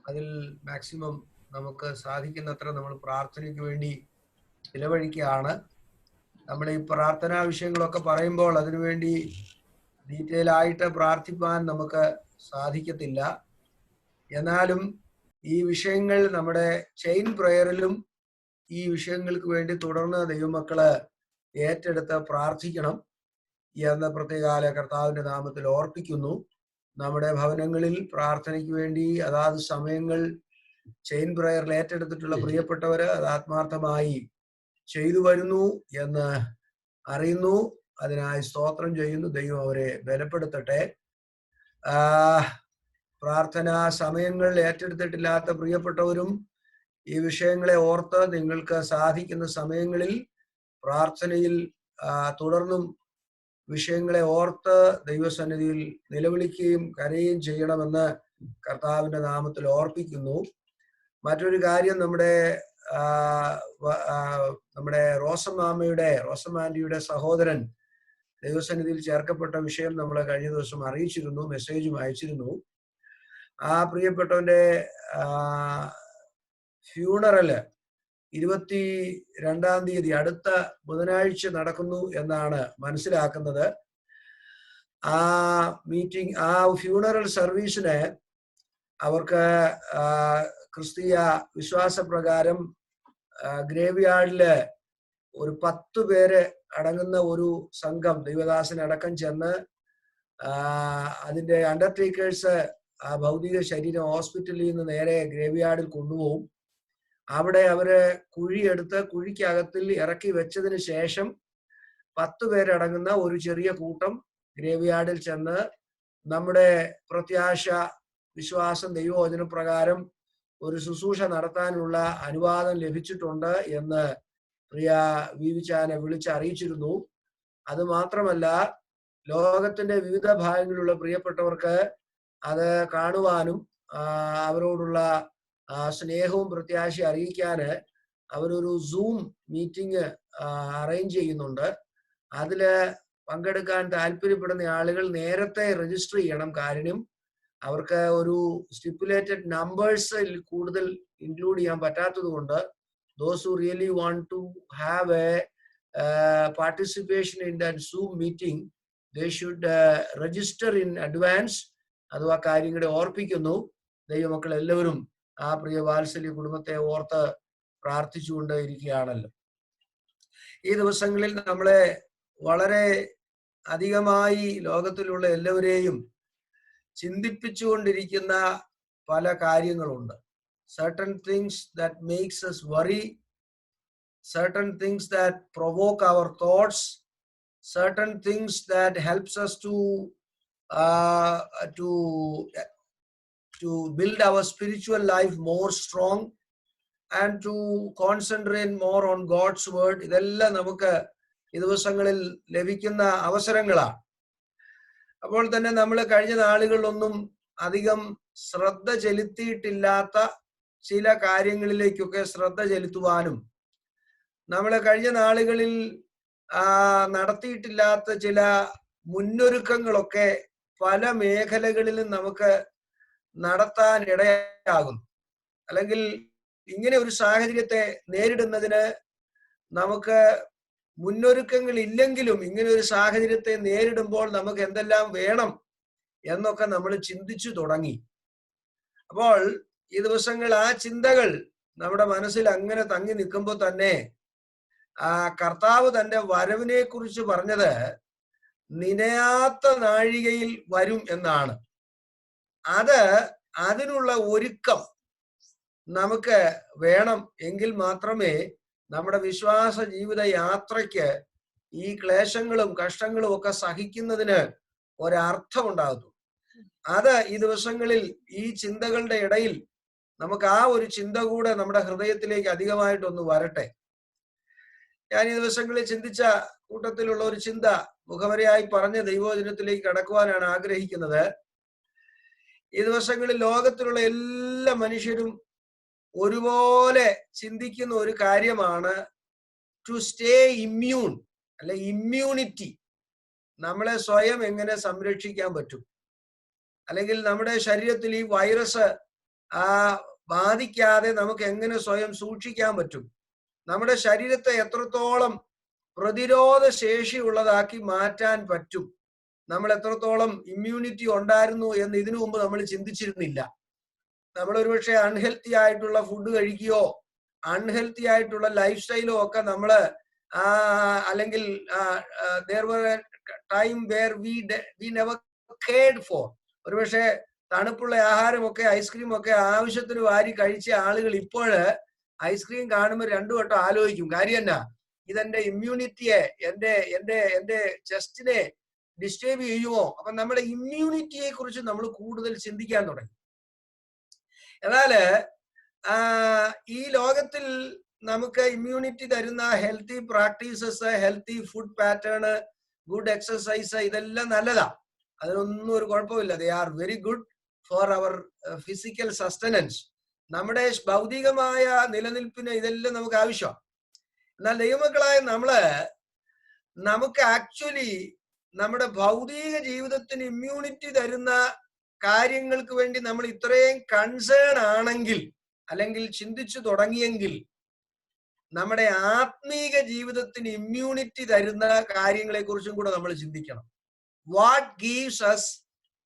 അതിൽ മാക്സിമം നമുക്ക് സാധിക്കുന്നത്ര നമ്മൾ പ്രാർത്ഥനയ്ക്ക് വേണ്ടി ചിലവഴിക്കുകയാണ്. നമ്മൾ ഈ പ്രാർത്ഥനാ വിഷയങ്ങളൊക്കെ പറയുമ്പോൾ അതിനുവേണ്ടി ഡീറ്റെയിൽ ആയിട്ട് പ്രാർത്ഥിപ്പാൻ നമുക്ക് സാധിക്കത്തില്ല. എന്നാലും ഈ വിഷയങ്ങൾ നമ്മുടെ ചെയിൻ പ്രയറിലും ഈ വിഷയങ്ങൾക്ക് വേണ്ടി തുടർന്ന് ദൈവമക്കള് ഏറ്റെടുത്ത് പ്രാർത്ഥിക്കണം എന്ന് പ്രത്യേകാല കർത്താവിന്റെ നാമത്തിൽ ഓർപ്പിക്കുന്നു. നമ്മുടെ ഭവനങ്ങളിൽ പ്രാർത്ഥനയ്ക്ക് വേണ്ടി അതാത് സമയങ്ങൾ ചെയിൻ പ്രയറിൽ ഏറ്റെടുത്തിട്ടുള്ള പ്രിയപ്പെട്ടവര് അത് ആത്മാർത്ഥമായി ചെയ്തു വരുന്നു എന്ന് അറിയുന്നു. അതിനായി സ്തോത്രം ചെയ്യുന്നു. ദൈവം അവരെ ബലപ്പെടുത്തട്ടെ. പ്രാർത്ഥനാ സമയങ്ങൾ ഏറ്റെടുത്തിട്ടില്ലാത്ത പ്രിയപ്പെട്ടവരും ഈ വിഷയങ്ങളെ ഓർത്ത് നിങ്ങൾക്ക് സാധിക്കുന്ന സമയങ്ങളിൽ പ്രാർത്ഥനയിൽ തുടർന്നും വിഷയങ്ങളെ ഓർത്ത് ദൈവസന്നിധിയിൽ നിലവിളിക്കുകയും കരയുകയും ചെയ്യണമെന്ന് കർത്താവിന്റെ നാമത്തിൽ ഓർപ്പിക്കുന്നു. മറ്റൊരു കാര്യം, നമ്മുടെ റോസമാൻഡിയുടെ സഹോദരൻ ദൈവസന്നിധിയിൽ ചേർക്കപ്പെട്ട വിഷയം നമ്മൾ കഴിഞ്ഞ ദിവസം അറിയിച്ചിരുന്നു, മെസ്സേജും അയച്ചിരുന്നു. ആ പ്രിയപ്പെട്ടവന്റെ ഫ്യൂണറല് 22-ാം തീയതി അടുത്ത ബുധനാഴ്ച നടക്കുന്നു എന്നാണ് മനസ്സിലാക്കുന്നത്. ആ മീറ്റിംഗ്, ആ ഫ്യൂണറൽ സർവീസിന് അവർക്ക് ക്രിസ്തീയ വിശ്വാസപ്രകാരം ഗ്രേവ് യാർഡില് ഒരു 10 പേര് അടങ്ങുന്ന ഒരു സംഘം ദൈവദാസനടക്കം ചെന്ന് അതിന്റെ അണ്ടർടേക്കേഴ്സ് ആ ഭൗതിക ശരീരം ഹോസ്പിറ്റലിൽ നിന്ന് നേരെ ഗ്രേവ് യാർഡിൽ കൊണ്ടുപോകും. അവിടെ അവര് കുഴിയെടുത്ത് കുഴിക്കകത്തിൽ ഇറക്കി വെച്ചതിന് ശേഷം 10 പേരടങ്ങുന്ന ഒരു ചെറിയ കൂട്ടം ഗ്രേവ് യാർഡിൽ ചെന്ന് നമ്മുടെ പ്രത്യാശ, വിശ്വാസം, ദൈവവചന പ്രകാരം ഒരു ശുശ്രൂഷ നടത്താനുള്ള അനുവാദം ലഭിച്ചിട്ടുണ്ട് എന്ന് പ്രിയ വിവിചാനെ വിളിച്ചറിയിച്ചിരുന്നു. അത് മാത്രമല്ല, ലോകത്തിന്റെ വിവിധ ഭാഗങ്ങളിലുള്ള പ്രിയപ്പെട്ടവർക്ക് അത് കാണുവാനും അവരോടുള്ള സ്നേഹവും പ്രത്യാശ അറിയിക്കാന് അവരൊരു സൂം മീറ്റിംഗ് അറേഞ്ച് ചെയ്യുന്നുണ്ട്. അതില് പങ്കെടുക്കാൻ താല്പര്യപ്പെടുന്ന ആളുകൾ നേരത്തെ രജിസ്റ്റർ ചെയ്യണം. കാരണം അവർക്ക് ഒരു സ്റ്റിപ്പുലേറ്റഡ് നമ്പേഴ്സ് കൂടുതൽ ഇൻക്ലൂഡ് ചെയ്യാൻ പറ്റാത്തത് കൊണ്ട് those who really want to have a participation in that Zoom meeting, they should register in advance. അത് ആ കാര്യങ്ങളെ ഓർപ്പിക്കുന്നു. ദൈവമക്കൾ എല്ലാവരും ആ പ്രിയ വാത്സല്യ കുടുംബത്തെ ഓർത്ത് പ്രാർത്ഥിച്ചുകൊണ്ട് ഇരിക്കുകയാണല്ലോ. ഈ ദിവസങ്ങളിൽ നമ്മളെ വളരെ അധികമായി ലോകത്തിലുള്ള എല്ലാവരെയും ചിന്തിപ്പിച്ചുകൊണ്ടിരിക്കുന്ന പല കാര്യങ്ങളുണ്ട്. Certain things that makes us worry, certain things that provoke our thoughts, certain things that helps us to build our spiritual life more strong and to concentrate more on God's word. ഇതെല്ലാം നമുക്ക് ഈ ദിവസങ്ങളിൽ ലഭിക്കുന്ന അവസരങ്ങളാണ്. അപ്പോൾ തന്നെ നമ്മൾ കഴിഞ്ഞ നാളുകളിലൊന്നും അധികം ശ്രദ്ധ ചെലുത്തിയിട്ടില്ലാത്ത ചില കാര്യങ്ങളിലേക്കൊക്കെ ശ്രദ്ധ ചെലുത്തുവാനും നമ്മൾ കഴിഞ്ഞ നാളുകളിൽ നടത്തിയിട്ടില്ലാത്ത ചില മുന്നൊരുക്കങ്ങളൊക്കെ പല മേഖലകളിലും നമുക്ക് നടത്താൻ ഇടയാകുന്നു. അല്ലെങ്കിൽ ഇങ്ങനെ ഒരു സാഹചര്യത്തെ നേരിടുന്നതിന് നമുക്ക് മുന്നൊരുക്കങ്ങൾ ഇല്ലെങ്കിലും ഇങ്ങനെ ഒരു സാഹചര്യത്തെ നേരിടുമ്പോൾ നമുക്ക് എന്തെല്ലാം വേണം എന്നൊക്കെ നമ്മൾ ചിന്തിച്ചു തുടങ്ങി. അപ്പോൾ ഈ ദിവസങ്ങൾ ആ ചിന്തകൾ നമ്മുടെ മനസ്സിൽ അങ്ങനെ തങ്ങി നിൽക്കുമ്പോൾ തന്നെ കർത്താവ് തന്റെ വരവിനെ കുറിച്ച് പറഞ്ഞത് നിനയാത്ത നാഴികയിൽ വരും എന്നാണ്. അതിനുള്ള ഒരുക്കം നമുക്ക് വേണം. എങ്കിൽ മാത്രമേ നമ്മുടെ വിശ്വാസ ജീവിത യാത്രയ്ക്ക് ഈ ക്ലേശങ്ങളും കഷ്ടങ്ങളും ഒക്കെ സഹിക്കുന്നതിന് ഒരർത്ഥം ഉണ്ടാകുന്നു. അത് ഈ ദിവസങ്ങളിൽ ഈ ചിന്തകളുടെ ഇടയിൽ നമുക്ക് ആ ഒരു ചിന്ത കൂടെ നമ്മുടെ ഹൃദയത്തിലേക്ക് അധികമായിട്ടൊന്ന് വരട്ടെ. ഞാൻ ഈ ദിവസങ്ങളിൽ ചിന്തിച്ച കൂട്ടത്തിലുള്ള ഒരു ചിന്ത മുഖവരയായി പറഞ്ഞ ദൈവവചനത്തിലേക്ക് കടക്കുവാനാണ് ആഗ്രഹിക്കുന്നത്. ഈ ദിവസങ്ങളിൽ ലോകത്തിലുള്ള എല്ലാ മനുഷ്യരും ഒരുപോലെ ചിന്തിക്കുന്ന ഒരു കാര്യമാണ് ടു സ്റ്റേ ഇമ്മ്യൂൺ, അല്ലെ ഇമ്മ്യൂണിറ്റി. നമ്മളെ സ്വയം എങ്ങനെ സംരക്ഷിക്കാൻ പറ്റും, അല്ലെങ്കിൽ നമ്മുടെ ശരീരത്തിൽ ഈ വൈറസ് ബാധിക്കാതെ നമുക്ക് എങ്ങനെ സ്വയം സൂക്ഷിക്കാൻ പറ്റും? നമ്മുടെ ശരീരത്തെ എത്രത്തോളം പ്രതിരോധ ശേഷി ഉള്ളതാക്കി മാറ്റാൻ പറ്റും? നമ്മൾ എത്രത്തോളം ഇമ്മ്യൂണിറ്റി ഉണ്ടായിരുന്നു എന്ന് ഇതിനു മുമ്പ് നമ്മൾ ചിന്തിച്ചിരുന്നില്ല. നമ്മൾ ഒരുപക്ഷെ അൺഹെൽത്തി ആയിട്ടുള്ള ഫുഡ് കഴിക്കുകയോ അൺഹെൽത്തി ആയിട്ടുള്ള ലൈഫ് സ്റ്റൈലോ ഒക്കെ നമ്മള് അല്ലെങ്കിൽ there were a time where we never cared for. ഒരുപക്ഷെ തണുപ്പുള്ള ആഹാരമൊക്കെ ഐസ്ക്രീമൊക്കെ ആവശ്യത്തിന് വാരി കഴിച്ച ആളുകൾ ഇപ്പോഴ് ഐസ്ക്രീം കാണുമ്പോൾ രണ്ടു വട്ടം ആലോചിക്കും. കാര്യം എന്നാ? ഇതെന്റെ ഇമ്മ്യൂണിറ്റിയെ എന്റെ ചെസ്റ്റിനെ ഡിസ്റ്റർബ് ചെയ്യുമോ? അപ്പൊ നമ്മുടെ ഇമ്മ്യൂണിറ്റിയെ കുറിച്ച് നമ്മൾ കൂടുതൽ ചിന്തിക്കാൻ തുടങ്ങി. എന്നാല് ഈ ലോകത്തിൽ നമുക്ക് ഇമ്മ്യൂണിറ്റി തരുന്ന healthy practices, healthy food pattern, good exercise ഇതെല്ലാം നല്ലതാ. അതിനൊന്നും ഒരു കുഴപ്പമില്ല. They are very good for our physical sustenance. നമ്മുടെ ഭൗതികമായ നിലനിൽപ്പിന് ഇതെല്ലാം നമുക്ക് ആവശ്യമാണ്. എന്നാൽ ദൈവമക്കളായ നമുക്ക് ആക്ച്വലി നമ്മുടെ ഭൗതിക ജീവിതത്തിന് ഇമ്മ്യൂണിറ്റി തരുന്ന കാര്യങ്ങൾക്ക് വേണ്ടി നമ്മൾ ഇത്രയും കൺസേൺ ആണെങ്കിൽ, അല്ലെങ്കിൽ ചിന്തിച്ചു തുടങ്ങിയെങ്കിൽ, നമ്മുടെ ആത്മീക ജീവിതത്തിന് ഇമ്മ്യൂണിറ്റി തരുന്ന കാര്യങ്ങളെ കുറിച്ചും കൂടെ നമ്മൾ ചിന്തിക്കണം. What gives us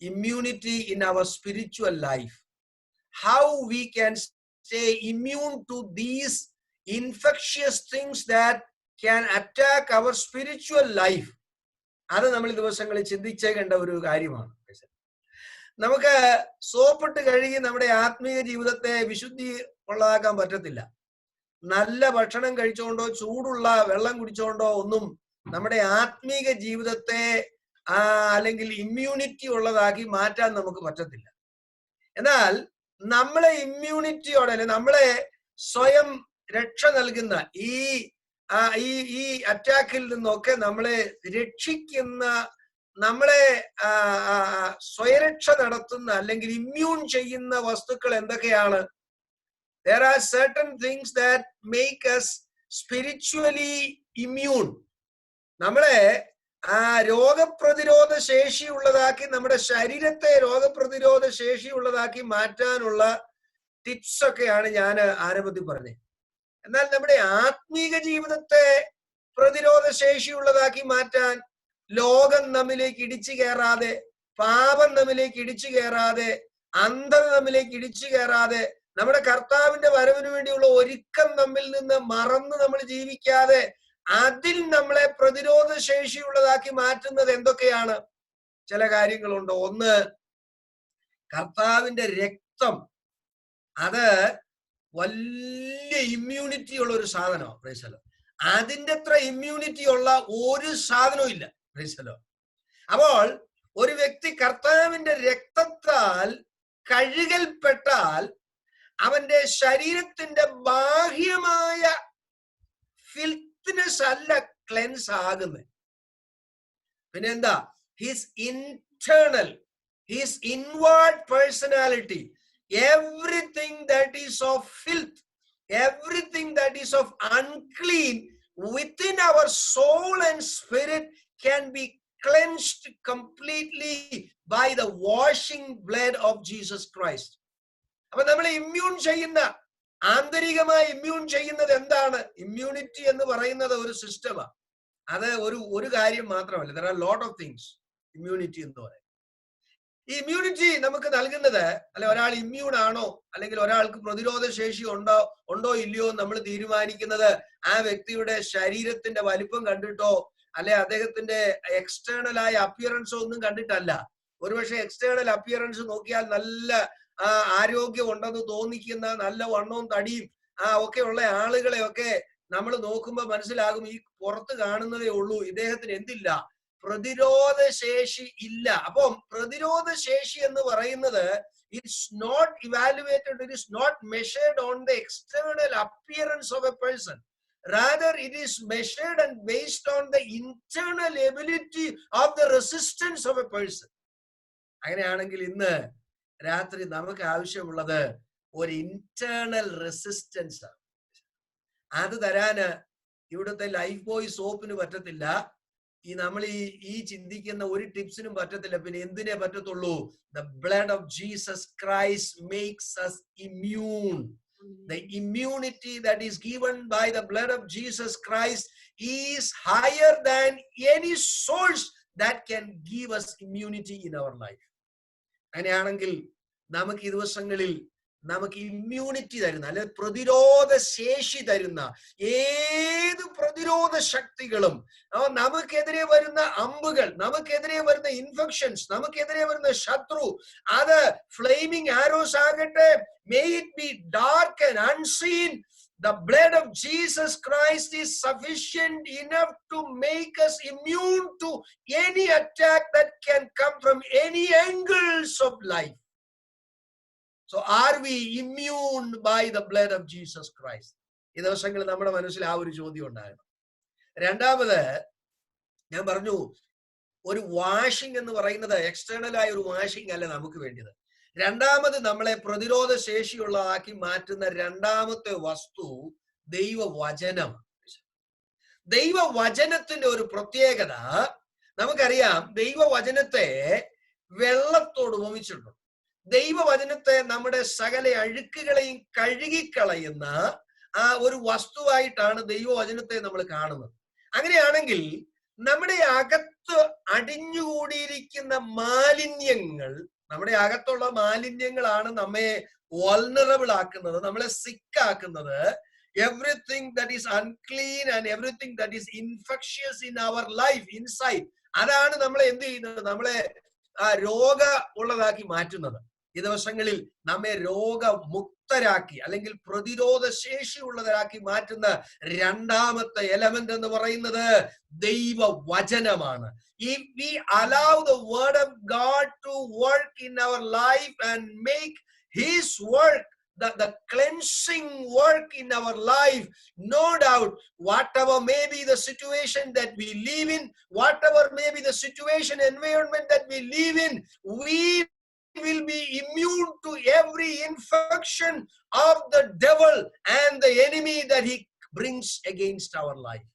immunity in our spiritual life? How we can stay immune to these infectious things that can attack our spiritual life? അത് നമ്മൾ ദിവസങ്ങളിൽ ചിന്തിച്ചേക്കേണ്ട ഒരു കാര്യമാണ്. നമുക്ക് സോപ്പിട്ട് കഴുകി നമ്മുടെ ആത്മീയ ജീവിതത്തെ വിശുദ്ധി ഉള്ളതാക്കാൻ പറ്റത്തില്ല. നല്ല ഭക്ഷണം കഴിച്ചുകൊണ്ടോ ചൂടുള്ള വെള്ളം കുടിച്ചുകൊണ്ടോ ഒന്നും നമ്മുടെ ആത്മീക ജീവിതത്തെ അല്ലെങ്കിൽ ഇമ്മ്യൂണിറ്റി ഉള്ളതാക്കി മാറ്റാൻ നമുക്ക് പറ്റത്തില്ല. എന്നാൽ നമ്മളെ ഇമ്മ്യൂണിറ്റിയോടെ, അല്ലെ നമ്മളെ സ്വയം രക്ഷ നൽകുന്ന ഈ അറ്റാക്കിൽ നിന്നൊക്കെ നമ്മളെ രക്ഷിക്കുന്ന, നമ്മളെ സ്വയരക്ഷ നടത്തുന്ന അല്ലെങ്കിൽ ഇമ്മ്യൂൺ ചെയ്യുന്ന വസ്തുക്കൾ എന്തൊക്കെയാണ്? There are certain things that make us spiritually immune. നമ്മളെ രോഗപ്രതിരോധ ശേഷിയുള്ളതാക്കി, നമ്മുടെ ശരീരത്തെ രോഗപ്രതിരോധ ശേഷിയുള്ളതാക്കി മാറ്റാനുള്ള ടിപ്സ് ഒക്കെയാണ് ഞാൻ ആരംഭത്തിൽ പറഞ്ഞത്. എന്നാൽ നമ്മുടെ ആത്മീക ജീവിതത്തെ പ്രതിരോധ ശേഷിയുള്ളതാക്കി മാറ്റാൻ ലോകം നമ്മിലേക്ക് ഇടിച്ചു കയറാതെ, പാപം നമ്മിലേക്ക് ഇടിച്ചു കയറാതെ, അന്ധത നമ്മിലേക്ക് ഇടിച്ചു കയറാതെ, നമ്മുടെ കർത്താവിന്റെ വരവിന് വേണ്ടിയുള്ള ഒരുക്കം നമ്മിൽ നിന്ന് മറന്ന് നമ്മൾ ജീവിക്കാതെ അതിൽ നമ്മളെ പ്രതിരോധ ശേഷിയുള്ളതാക്കി മാറ്റുന്നത് എന്തൊക്കെയാണ്? ചില കാര്യങ്ങളുണ്ട്. ഒന്ന്, കർത്താവിന്റെ രക്തം. അത് വലിയ ഇമ്മ്യൂണിറ്റി ഉള്ള ഒരു സാധനമാണ്. പ്രൈസ്. അതിന്റെ അത്ര ഇമ്മ്യൂണിറ്റി ഉള്ള ഒരു സാധനവും ഇല്ല. പ്രൈസ്. അപ്പോൾ ഒരു വ്യക്തി കർത്താവിന്റെ രക്തത്താൽ കഴുകൽപ്പെട്ടാൽ അവന്റെ ശരീരത്തിന്റെ ബാഹ്യമായ ഫിൽത്ത്നെസ് അല്ല ക്ലെൻസ് ആകുന്നത്. പിന്നെന്താ? His internal, his inward personality, everything that is of filth, everything that is of unclean within our soul and spirit can be cleansed completely by the washing blood of Jesus Christ. അപ്പൊ നമ്മൾ immune ചെയ്യുന്ന, ആന്തരികമായി immune ചെയ്യുന്നത് എന്താണ്? Immunity എന്ന് പറയുന്നത് ഒരു സിസ്റ്റമാണ്. അത് ഒരു കാര്യം മാത്രമല്ല. there are a lot of things immunity എന്ന് പറയും. ഈ ഇമ്മ്യൂണിറ്റി നമുക്ക് നൽകുന്നത്, അല്ലെ ഒരാൾ ഇമ്മ്യൂൺ ആണോ അല്ലെങ്കിൽ ഒരാൾക്ക് പ്രതിരോധ ശേഷി ഉണ്ടോ ഇല്ലയോ നമ്മൾ തീരുമാനിക്കുന്നത് ആ വ്യക്തിയുടെ ശരീരത്തിന്റെ വലിപ്പം കണ്ടിട്ടോ അല്ലെ അദ്ദേഹത്തിന്റെ എക്സ്റ്റേണൽ ആയ അപ്പിയറൻസോ ഒന്നും കണ്ടിട്ടല്ല. ഒരുപക്ഷെ എക്സ്റ്റേണൽ അപ്പിയറൻസ് നോക്കിയാൽ നല്ല ആരോഗ്യം ഉണ്ടെന്ന് തോന്നിക്കുന്ന, നല്ല വണ്ണവും തടിയും ഒക്കെ ഉള്ള ആളുകളെയൊക്കെ നമ്മൾ നോക്കുമ്പോൾ മനസ്സിലാകും ഈ പുറത്ത് കാണുന്നതേ ഉള്ളൂ, ഇദ്ദേഹത്തിന് എന്തില്ല? പ്രതിരോധ ശേഷി ഇല്ല. അപ്പം പ്രതിരോധ ശേഷി എന്ന് പറയുന്നത് it's not evaluated, it is not measured on the external appearance of a person. Rather, it is measured and based on the internal ability of the resistance of a person. അങ്ങനെയാണെങ്കിൽ ഇന്ന് രാത്രി നമുക്ക് ആവശ്യമുള്ളത് ഒരു ഇന്റേണൽ റെസിസ്റ്റൻസ് ആണ്. അത് തരാന് ഇവിടുത്തെ ലൈഫ് ബോയ് സോപ്പിന് പറ്റത്തില്ല, നമ്മൾ ഈ ചിന്തിക്കുന്ന ഒരു ടിപ്സിനും പറ്റത്തില്ല. പിന്നെ എന്തിനേ പറ്റത്തുള്ളൂ? The blood of Jesus Christ makes us immune. The immunity that is given by the blood of Jesus Christ is higher than any source that can give us immunity in our life. അങ്ങനെയാണെങ്കിൽ നമുക്ക് ഈ ദിവസങ്ങളിൽ നമുക്ക് immunity തരുന്ന, അല്ലെ പ്രതിരോധ ശേഷി തരുന്ന ഏത് പ്രതിരോധ ശക്തികളും, നമുക്കെതിരെ വരുന്ന അമ്പുകൾ, നമുക്കെതിരെ വരുന്ന ഇൻഫെക്ഷൻസ്, നമുക്കെതിരെ വരുന്ന ശത്രു, അത് ഫ്ലെയിമിംഗ് ആരോസ് ആകട്ടെ, may it be dark and unseen, the blood of Jesus Christ is sufficient enough to make us immune to any attack that can come from any angles of life. So are we immune by the blood of Jesus Christ? ഈ ദിവസങ്ങളിൽ നമ്മുടെ മനസ്സിൽ ആ ഒരു ചോദ്യം ഉണ്ടായിരുന്നു. രണ്ടാമത് ഞാൻ പറഞ്ഞു, ഒരു വാഷിംഗ് എന്ന് പറയുന്നത് എക്സ്റ്റേണൽ ആയ ഒരു വാഷിംഗ് അല്ല നമുക്ക് വേണ്ടത്. രണ്ടാമത് നമ്മളെ പ്രതിരോധ ശേഷിയുള്ളതാക്കി മാറ്റുന്ന രണ്ടാമത്തെ വസ്തു ദൈവവചനം. ദൈവവചനത്തിന്റെ ഒരു പ്രത്യേകത നമുക്കറിയാം. ദൈവവചനത്തെ വെള്ളത്തോട് ഉപമിച്ചിട്ടുണ്ട്. ദൈവവചനത്തെ നമ്മുടെ സകല അഴുക്കുകളെയും കഴുകിക്കളയുന്ന ആ ഒരു വസ്തുവായിട്ടാണ് ദൈവവചനത്തെ നമ്മൾ കാണുന്നത്. അങ്ങനെയാണെങ്കിൽ നമ്മുടെ അകത്ത് അടിഞ്ഞുകൂടിയിരിക്കുന്ന മാലിന്യങ്ങൾ, നമ്മുടെ അകത്തുള്ള മാലിന്യങ്ങളാണ് നമ്മെ വൾനറബിൾ ആക്കുന്നത്, നമ്മളെ സിക്ക് ആക്കുന്നത്. Everything that is unclean and everything that is infectious in our life inside, അതാണ് നമ്മളെ എന്ത് ചെയ്യുന്നത്? നമ്മളെ രോഗ ഉള്ളതാക്കി മാറ്റുന്നത്. ഈ ദിവസങ്ങളിൽ നമ്മെ രോഗമുക്തരാക്കി അല്ലെങ്കിൽ പ്രതിരോധ ശേഷി ഉള്ളതാക്കി മാറ്റുന്ന രണ്ടാമത്തെ എലമെന്റ് എന്ന് പറയുന്നത് ദൈവവചനമാണ്. If we allow the word of God to work in our life and make his work, the cleansing work in our life, no doubt, whatever may be the situation that we live in, whatever may be the situation, environment that we live in, we will be immune to every infection of the devil and the enemy that he brings against our life.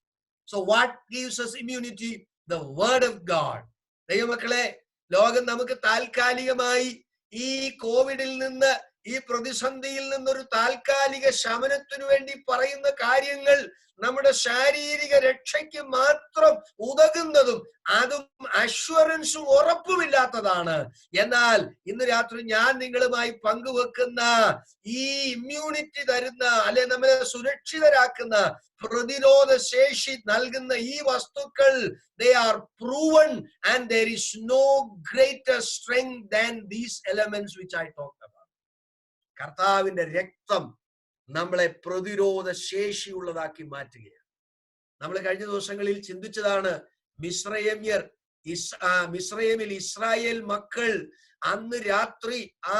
So what gives us immunity? The word of God. ദൈവമക്കളെ, ലോകം നമുക്ക് താൽക്കാലികമായി ഈ കോവിഡിൽ നിന്ന്, ഈ പ്രതിസന്ധിയിൽ നിന്നൊരു താൽക്കാലിക ശമനത്തിനു വേണ്ടി പറയുന്ന കാര്യങ്ങൾ നമ്മുടെ ശാരീരിക രക്ഷയ്ക്ക് മാത്രം ഉതകുന്നതും അതും അഷ്വറൻസും ഉറപ്പുമില്ലാത്തതാണ്. എന്നാൽ ഇന്ന് രാത്രി ഞാൻ നിങ്ങളുമായി പങ്കുവെക്കുന്ന ഈ ഇമ്മ്യൂണിറ്റി തരുന്ന, അല്ലെ നമ്മളെ സുരക്ഷിതരാക്കുന്ന, പ്രതിരോധ ശേഷി നൽകുന്ന ഈ വസ്തുക്കൾ, they are proven and there is no greater strength than these elements which I talked about. കർത്താവിന്റെ രക്തം നമ്മളെ പ്രതിരോധ ശേഷിയുള്ളതാക്കി മാറ്റുകയാണ്. നമ്മൾ കഴിഞ്ഞ ദിവസങ്ങളിൽ ചിന്തിച്ചതാണ്, മിസ്രയീമിൽ ഇസ്രായേൽ മക്കൾ അന്ന് രാത്രി ആ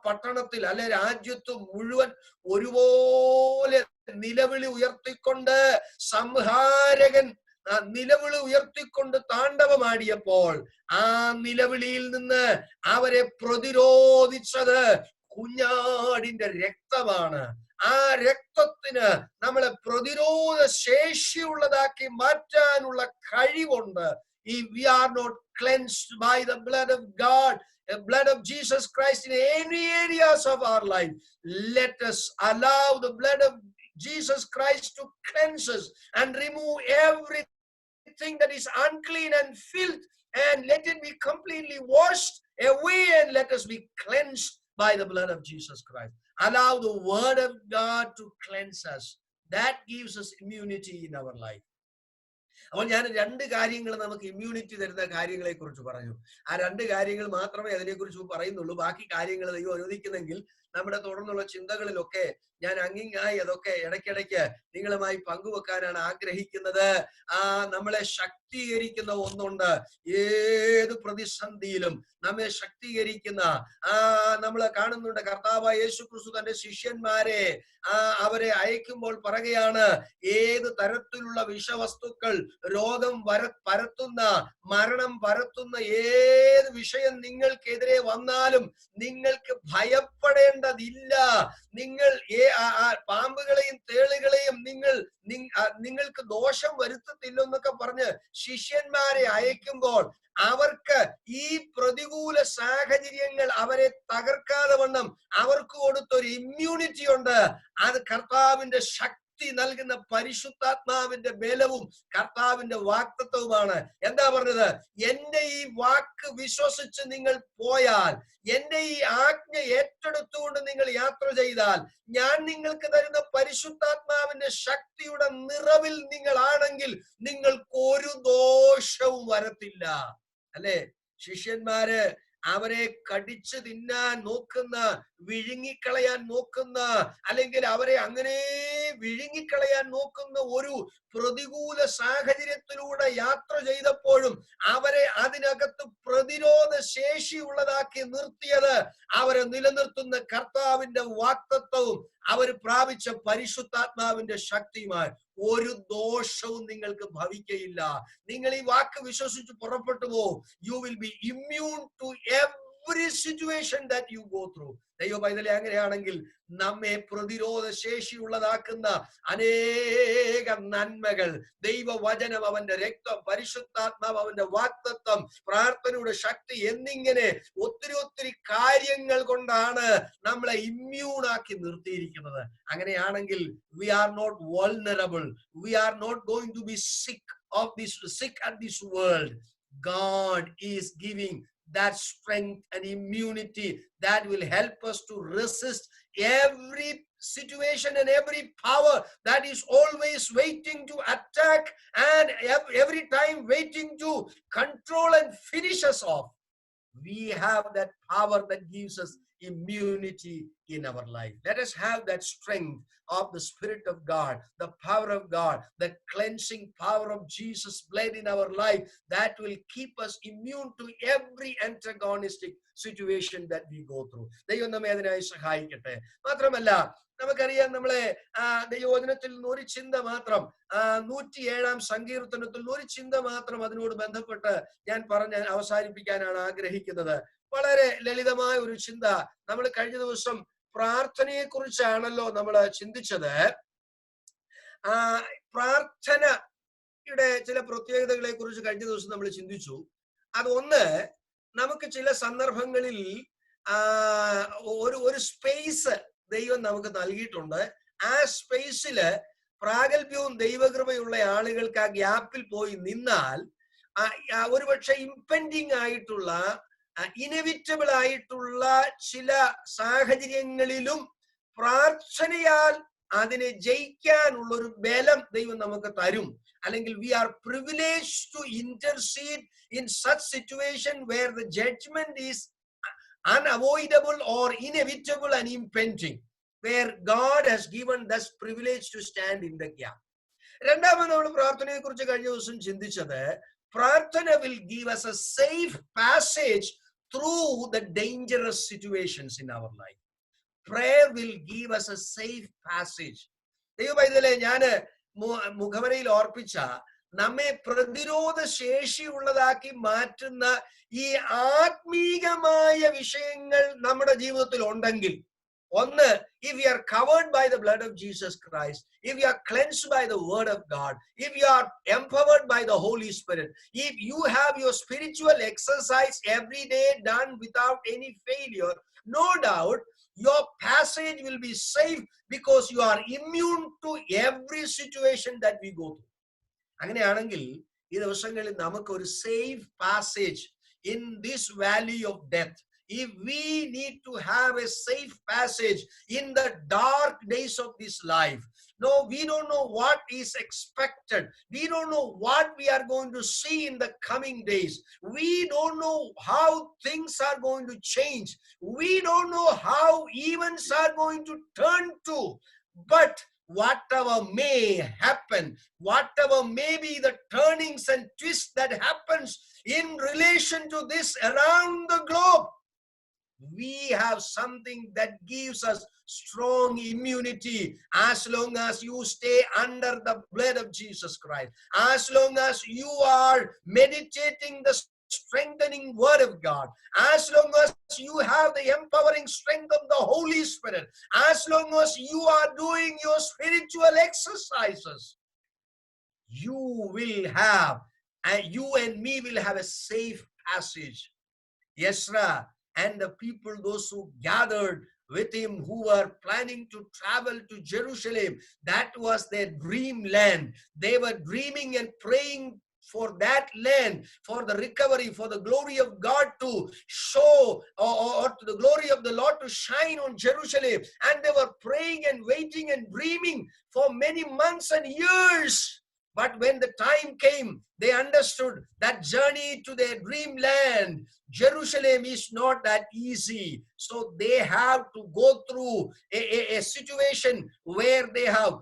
പട്ടണത്തിൽ, അല്ലെ രാജ്യത്ത് മുഴുവൻ ഒരുപോലെ നിലവിളി ഉയർത്തിക്കൊണ്ട് സംഹാരകൻ നിലവിളി ഉയർത്തിക്കൊണ്ട് താണ്ഡവമാടിയപ്പോൾ ആ നിലവിളിയിൽ നിന്ന് അവരെ പ്രതിരോധിച്ചത് കുഞ്ഞാടിന്റെ രക്തമാണ്. ആ രക്തത്തിന് നമ്മളെ പ്രതിരോധ ശേഷിയുള്ളതാക്കി മാറ്റാനുള്ള കഴിവുണ്ട്. If we are not cleansed by the blood of God, the blood of Jesus Christ in any areas of our life, let us allow the blood of Jesus Christ to cleanse us and remove everything that is unclean and filth, and let it be completely washed away, and let us be cleansed by the blood of Jesus Christ. Allow the word of God to cleanse us. That gives us immunity in our life. അപ്പോൾ ഞാൻ രണ്ട് കാര്യങ്ങൾ നമുക്ക് immunity തരുന്ന കാര്യങ്ങളെ കുറിച്ച് പറഞ്ഞു. ആ രണ്ട് കാര്യങ്ങൾ മാത്രമേ അതിനെക്കുറിച്ച് പറയുന്നുള്ളൂ. ബാക്കി കാര്യങ്ങൾ ദൈവം അനുവദിക്കുന്നെങ്കിൽ നമ്മുടെ തുടർന്നുള്ള ചിന്തകളിലൊക്കെ ഞാൻ അങ്ങിങ്ങായി അതൊക്കെ ഇടയ്ക്കിടയ്ക്ക് നിങ്ങളുമായി പങ്കുവെക്കാനാണ് ആഗ്രഹിക്കുന്നത്. നമ്മളെ ശക്തീകരിക്കുന്ന ഒന്നുണ്ട്. ഏത് പ്രതിസന്ധിയിലും നമ്മെ ശക്തീകരിക്കുന്ന നമ്മൾ കാണുന്നുണ്ട്. കർത്താവായ യേശുക്രിസ്തു തന്റെ ശിഷ്യന്മാരെ അവരെ അയക്കുമ്പോൾ പറയുകയാണ്, ഏത് തരത്തിലുള്ള വിഷവസ്തുക്കൾ, രോഗം പരത്തുന്ന, മരണം പരത്തുന്ന ഏത് വിഷയം നിങ്ങൾക്കെതിരെ വന്നാലും നിങ്ങൾക്ക് ഭയപ്പെടേണ്ട ഭക്ഷിക്കേണ്ടതില്ല, നിങ്ങൾ പാമ്പുകളെയും തേളുകളെയും നിങ്ങൾക്ക് ദോഷം വരുത്തത്തില്ലെന്നൊക്കെ പറഞ്ഞ് ശിഷ്യന്മാരെ അയക്കുമ്പോൾ അവർക്ക് ഈ പ്രതികൂല സാഹചര്യങ്ങൾ അവരെ തകർക്കാതെ വണ്ണം അവർക്ക് കൊടുത്തൊരു ഇമ്മ്യൂണിറ്റി ഉണ്ട്. അത് കർത്താവിന്റെ ശക്തി നൽകുന്ന പരിശുദ്ധാത്മാവിന്റെ ബലവും കർത്താവിന്റെ വാക്തത്വവുമാണ്. എന്താ പറഞ്ഞത്? എന്റെ ഈ വാക്ക് വിശ്വസിച്ച് നിങ്ങൾ പോയാൽ, എന്റെ ഈ ആജ്ഞ ഏറ്റെടുത്തുകൊണ്ട് നിങ്ങൾ യാത്ര ചെയ്താൽ, ഞാൻ നിങ്ങൾക്ക് തരുന്ന പരിശുദ്ധാത്മാവിന്റെ ശക്തിയുടെ നിറവിൽ നിങ്ങളാണെങ്കിൽ നിങ്ങൾക്ക് ഒരു ദോഷവും വരത്തില്ല. അല്ലെ? ശിഷ്യന്മാര് അവരെ കടിച്ചു തിന്നാൻ നോക്കുന്ന, വിഴുങ്ങിക്കളയാൻ നോക്കുന്ന, അല്ലെങ്കിൽ അവരെ അങ്ങനെ വിഴുങ്ങിക്കളയാൻ നോക്കുന്ന ഒരു പ്രതികൂല സാഹചര്യത്തിലൂടെ യാത്ര ചെയ്തപ്പോഴും അവരെ അതിനകത്ത് പ്രതിരോധ ശേഷിയുള്ളതാക്കി നിർത്തിയത് അവരെ നിലനിർത്തുന്ന കർത്താവിന്റെ വാക്തത്വവും അവർ പ്രാപിച്ച പരിശുദ്ധാത്മാവിന്റെ ശക്തിയുമായി. ഒരു ദോഷവും നിങ്ങൾക്ക് ഭവിക്കയില്ല. നിങ്ങൾ ഈ വാക്ക് വിശ്വസിച്ച് പുറപ്പെട്ടു പോകും. You will be immune to every situation that you go through. ദൈവ പൈതലേ, അങ്ങനെയാണെങ്കിൽ നമ്മെ പ്രതിരോധ ശേഷിയുള്ളതാക്കുന്ന അനേക നന്മകൾ, ദൈവവചനം, അവന്റെ രക്തം, പരിശുദ്ധാത്മാവ്, അവന്റെ വാക്തത്വം, പ്രാർത്ഥനയുടെ ശക്തി എന്നിങ്ങനെ ഒത്തിരി കാര്യങ്ങൾ കൊണ്ടാണ് നമ്മളെ ഇമ്മ്യൂണാക്കി നിർത്തിയിരിക്കുന്നത്. അങ്ങനെയാണെങ്കിൽ we are not vulnerable, we are not going to be sick at this world. God is giving that strength and immunity that will help us to resist every situation and every power that is always waiting to attack and every time waiting to control and finish us off. We have that power that gives us immunity in our life. Let us have that strength of the Spirit of God, the power of God, the cleansing power of Jesus' blood in our life that will keep us immune to every antagonistic situation that we go through. ദൈവം നമ്മെ അതിനായി സഹായിക്കട്ടെ. മാത്രമല്ല, നമുക്കറിയാം, നമ്മളെ ദൈവവചനത്തിൽ നിന്ന് ഒരു ചിന്ത മാത്രം, 107-ാം സങ്കീർത്തനത്തിൽ ഒരു ചിന്ത മാത്രം അതിനോട് ബന്ധപ്പെട്ട് ഞാൻ പറഞ്ഞ് അവസാനിപ്പിക്കാനാണ് ആഗ്രഹിക്കുന്നത്. വളരെ ലളിതമായ ഒരു ചിന്ത. നമ്മൾ കഴിഞ്ഞ ദിവസം പ്രാർത്ഥനയെ കുറിച്ചാണല്ലോ നമ്മൾ ചിന്തിച്ചത്. പ്രാർത്ഥനയുടെ ചില പ്രത്യേകതകളെ കുറിച്ച് കഴിഞ്ഞ ദിവസം നമ്മൾ ചിന്തിച്ചു. അതൊന്ന്, നമുക്ക് ചില സന്ദർഭങ്ങളിൽ ഒരു സ്പേസ് ദൈവം നമുക്ക് നൽകിയിട്ടുണ്ട്. ആ സ്പേസില് പ്രാഗൽഭ്യവും ദൈവകൃപയുള്ള ആളുകൾക്ക് ആ ഗ്യാപ്പിൽ പോയി നിന്നാൽ ഒരുപക്ഷെ ഇംപെൻഡിങ് ആയിട്ടുള്ള, ഇനെവിറ്റബിൾ ആയിട്ടുള്ള ചില സാഹചര്യങ്ങളിലും പ്രാർത്ഥനയാൽ അതിനെ ജയിക്കാനുള്ള ഒരു ബലം ദൈവം നമുക്ക് തരും. അല്ലെങ്കിൽ we are privileged to intercede in such situation where the judgment is unavoidable or inevitable and impending, where God has given this privilege to stand in the gap. രണ്ടാമത് നമ്മൾ പ്രാർത്ഥനയെ കുറിച്ച് കഴിഞ്ഞ ദിവസം ചിന്തിച്ചത്, പ്രാർത്ഥന will give us a safe passage through the dangerous situations in our life. Prayer will give us a safe passage. ദൈവ പൈതലേ, ഞാന് മുഖവരയിൽ ഓർപ്പിച്ച നമ്മെ പ്രതിരോധ ശേഷിയുള്ളതാക്കി മാറ്റുന്ന ഈ ആത്മീകമായ വിഷയങ്ങൾ നമ്മുടെ ജീവിതത്തിൽ ഉണ്ടെങ്കിൽ, ഒന്ന്, if we are covered by the blood of Jesus Christ, if we are cleansed by the word of God, if you are empowered by the Holy Spirit, if you have your spiritual exercise every day done without any failure, no doubt your passage will be safe because you are immune to every situation that we go through. അങ്ങനെയാണെങ്കിൽ ഈ ദിവസങ്ങളിൽ നമുക്ക് ഒരു safe passage in this valley of death, if we need to have a safe passage in the dark days of this life, no, we don't know what is expected. We don't know what we are going to see in the coming days. We don't know how things are going to change. We don't know how events are going to turn to. But whatever may happen, whatever may be the turnings and twists that happens in relation to this around the globe, we have something that gives us strong immunity as long as you stay under the blood of Jesus Christ, as long as you are meditating the strengthening word of God, as long as you have the empowering strength of the Holy Spirit, as long as you are doing your spiritual exercises, you will have, and you and me will have a safe passage. Ezra and the people, those who gathered with him, who were planning to travel to Jerusalem, that was their dream land. They were dreaming and praying for that land, for the recovery, for the glory of God to show, or to the glory of the Lord to shine on Jerusalem. And they were praying and waiting and dreaming for many months and years. But when the time came, they understood that journey to their dreamland, Jerusalem, is not that easy. So they have to go through a situation where they have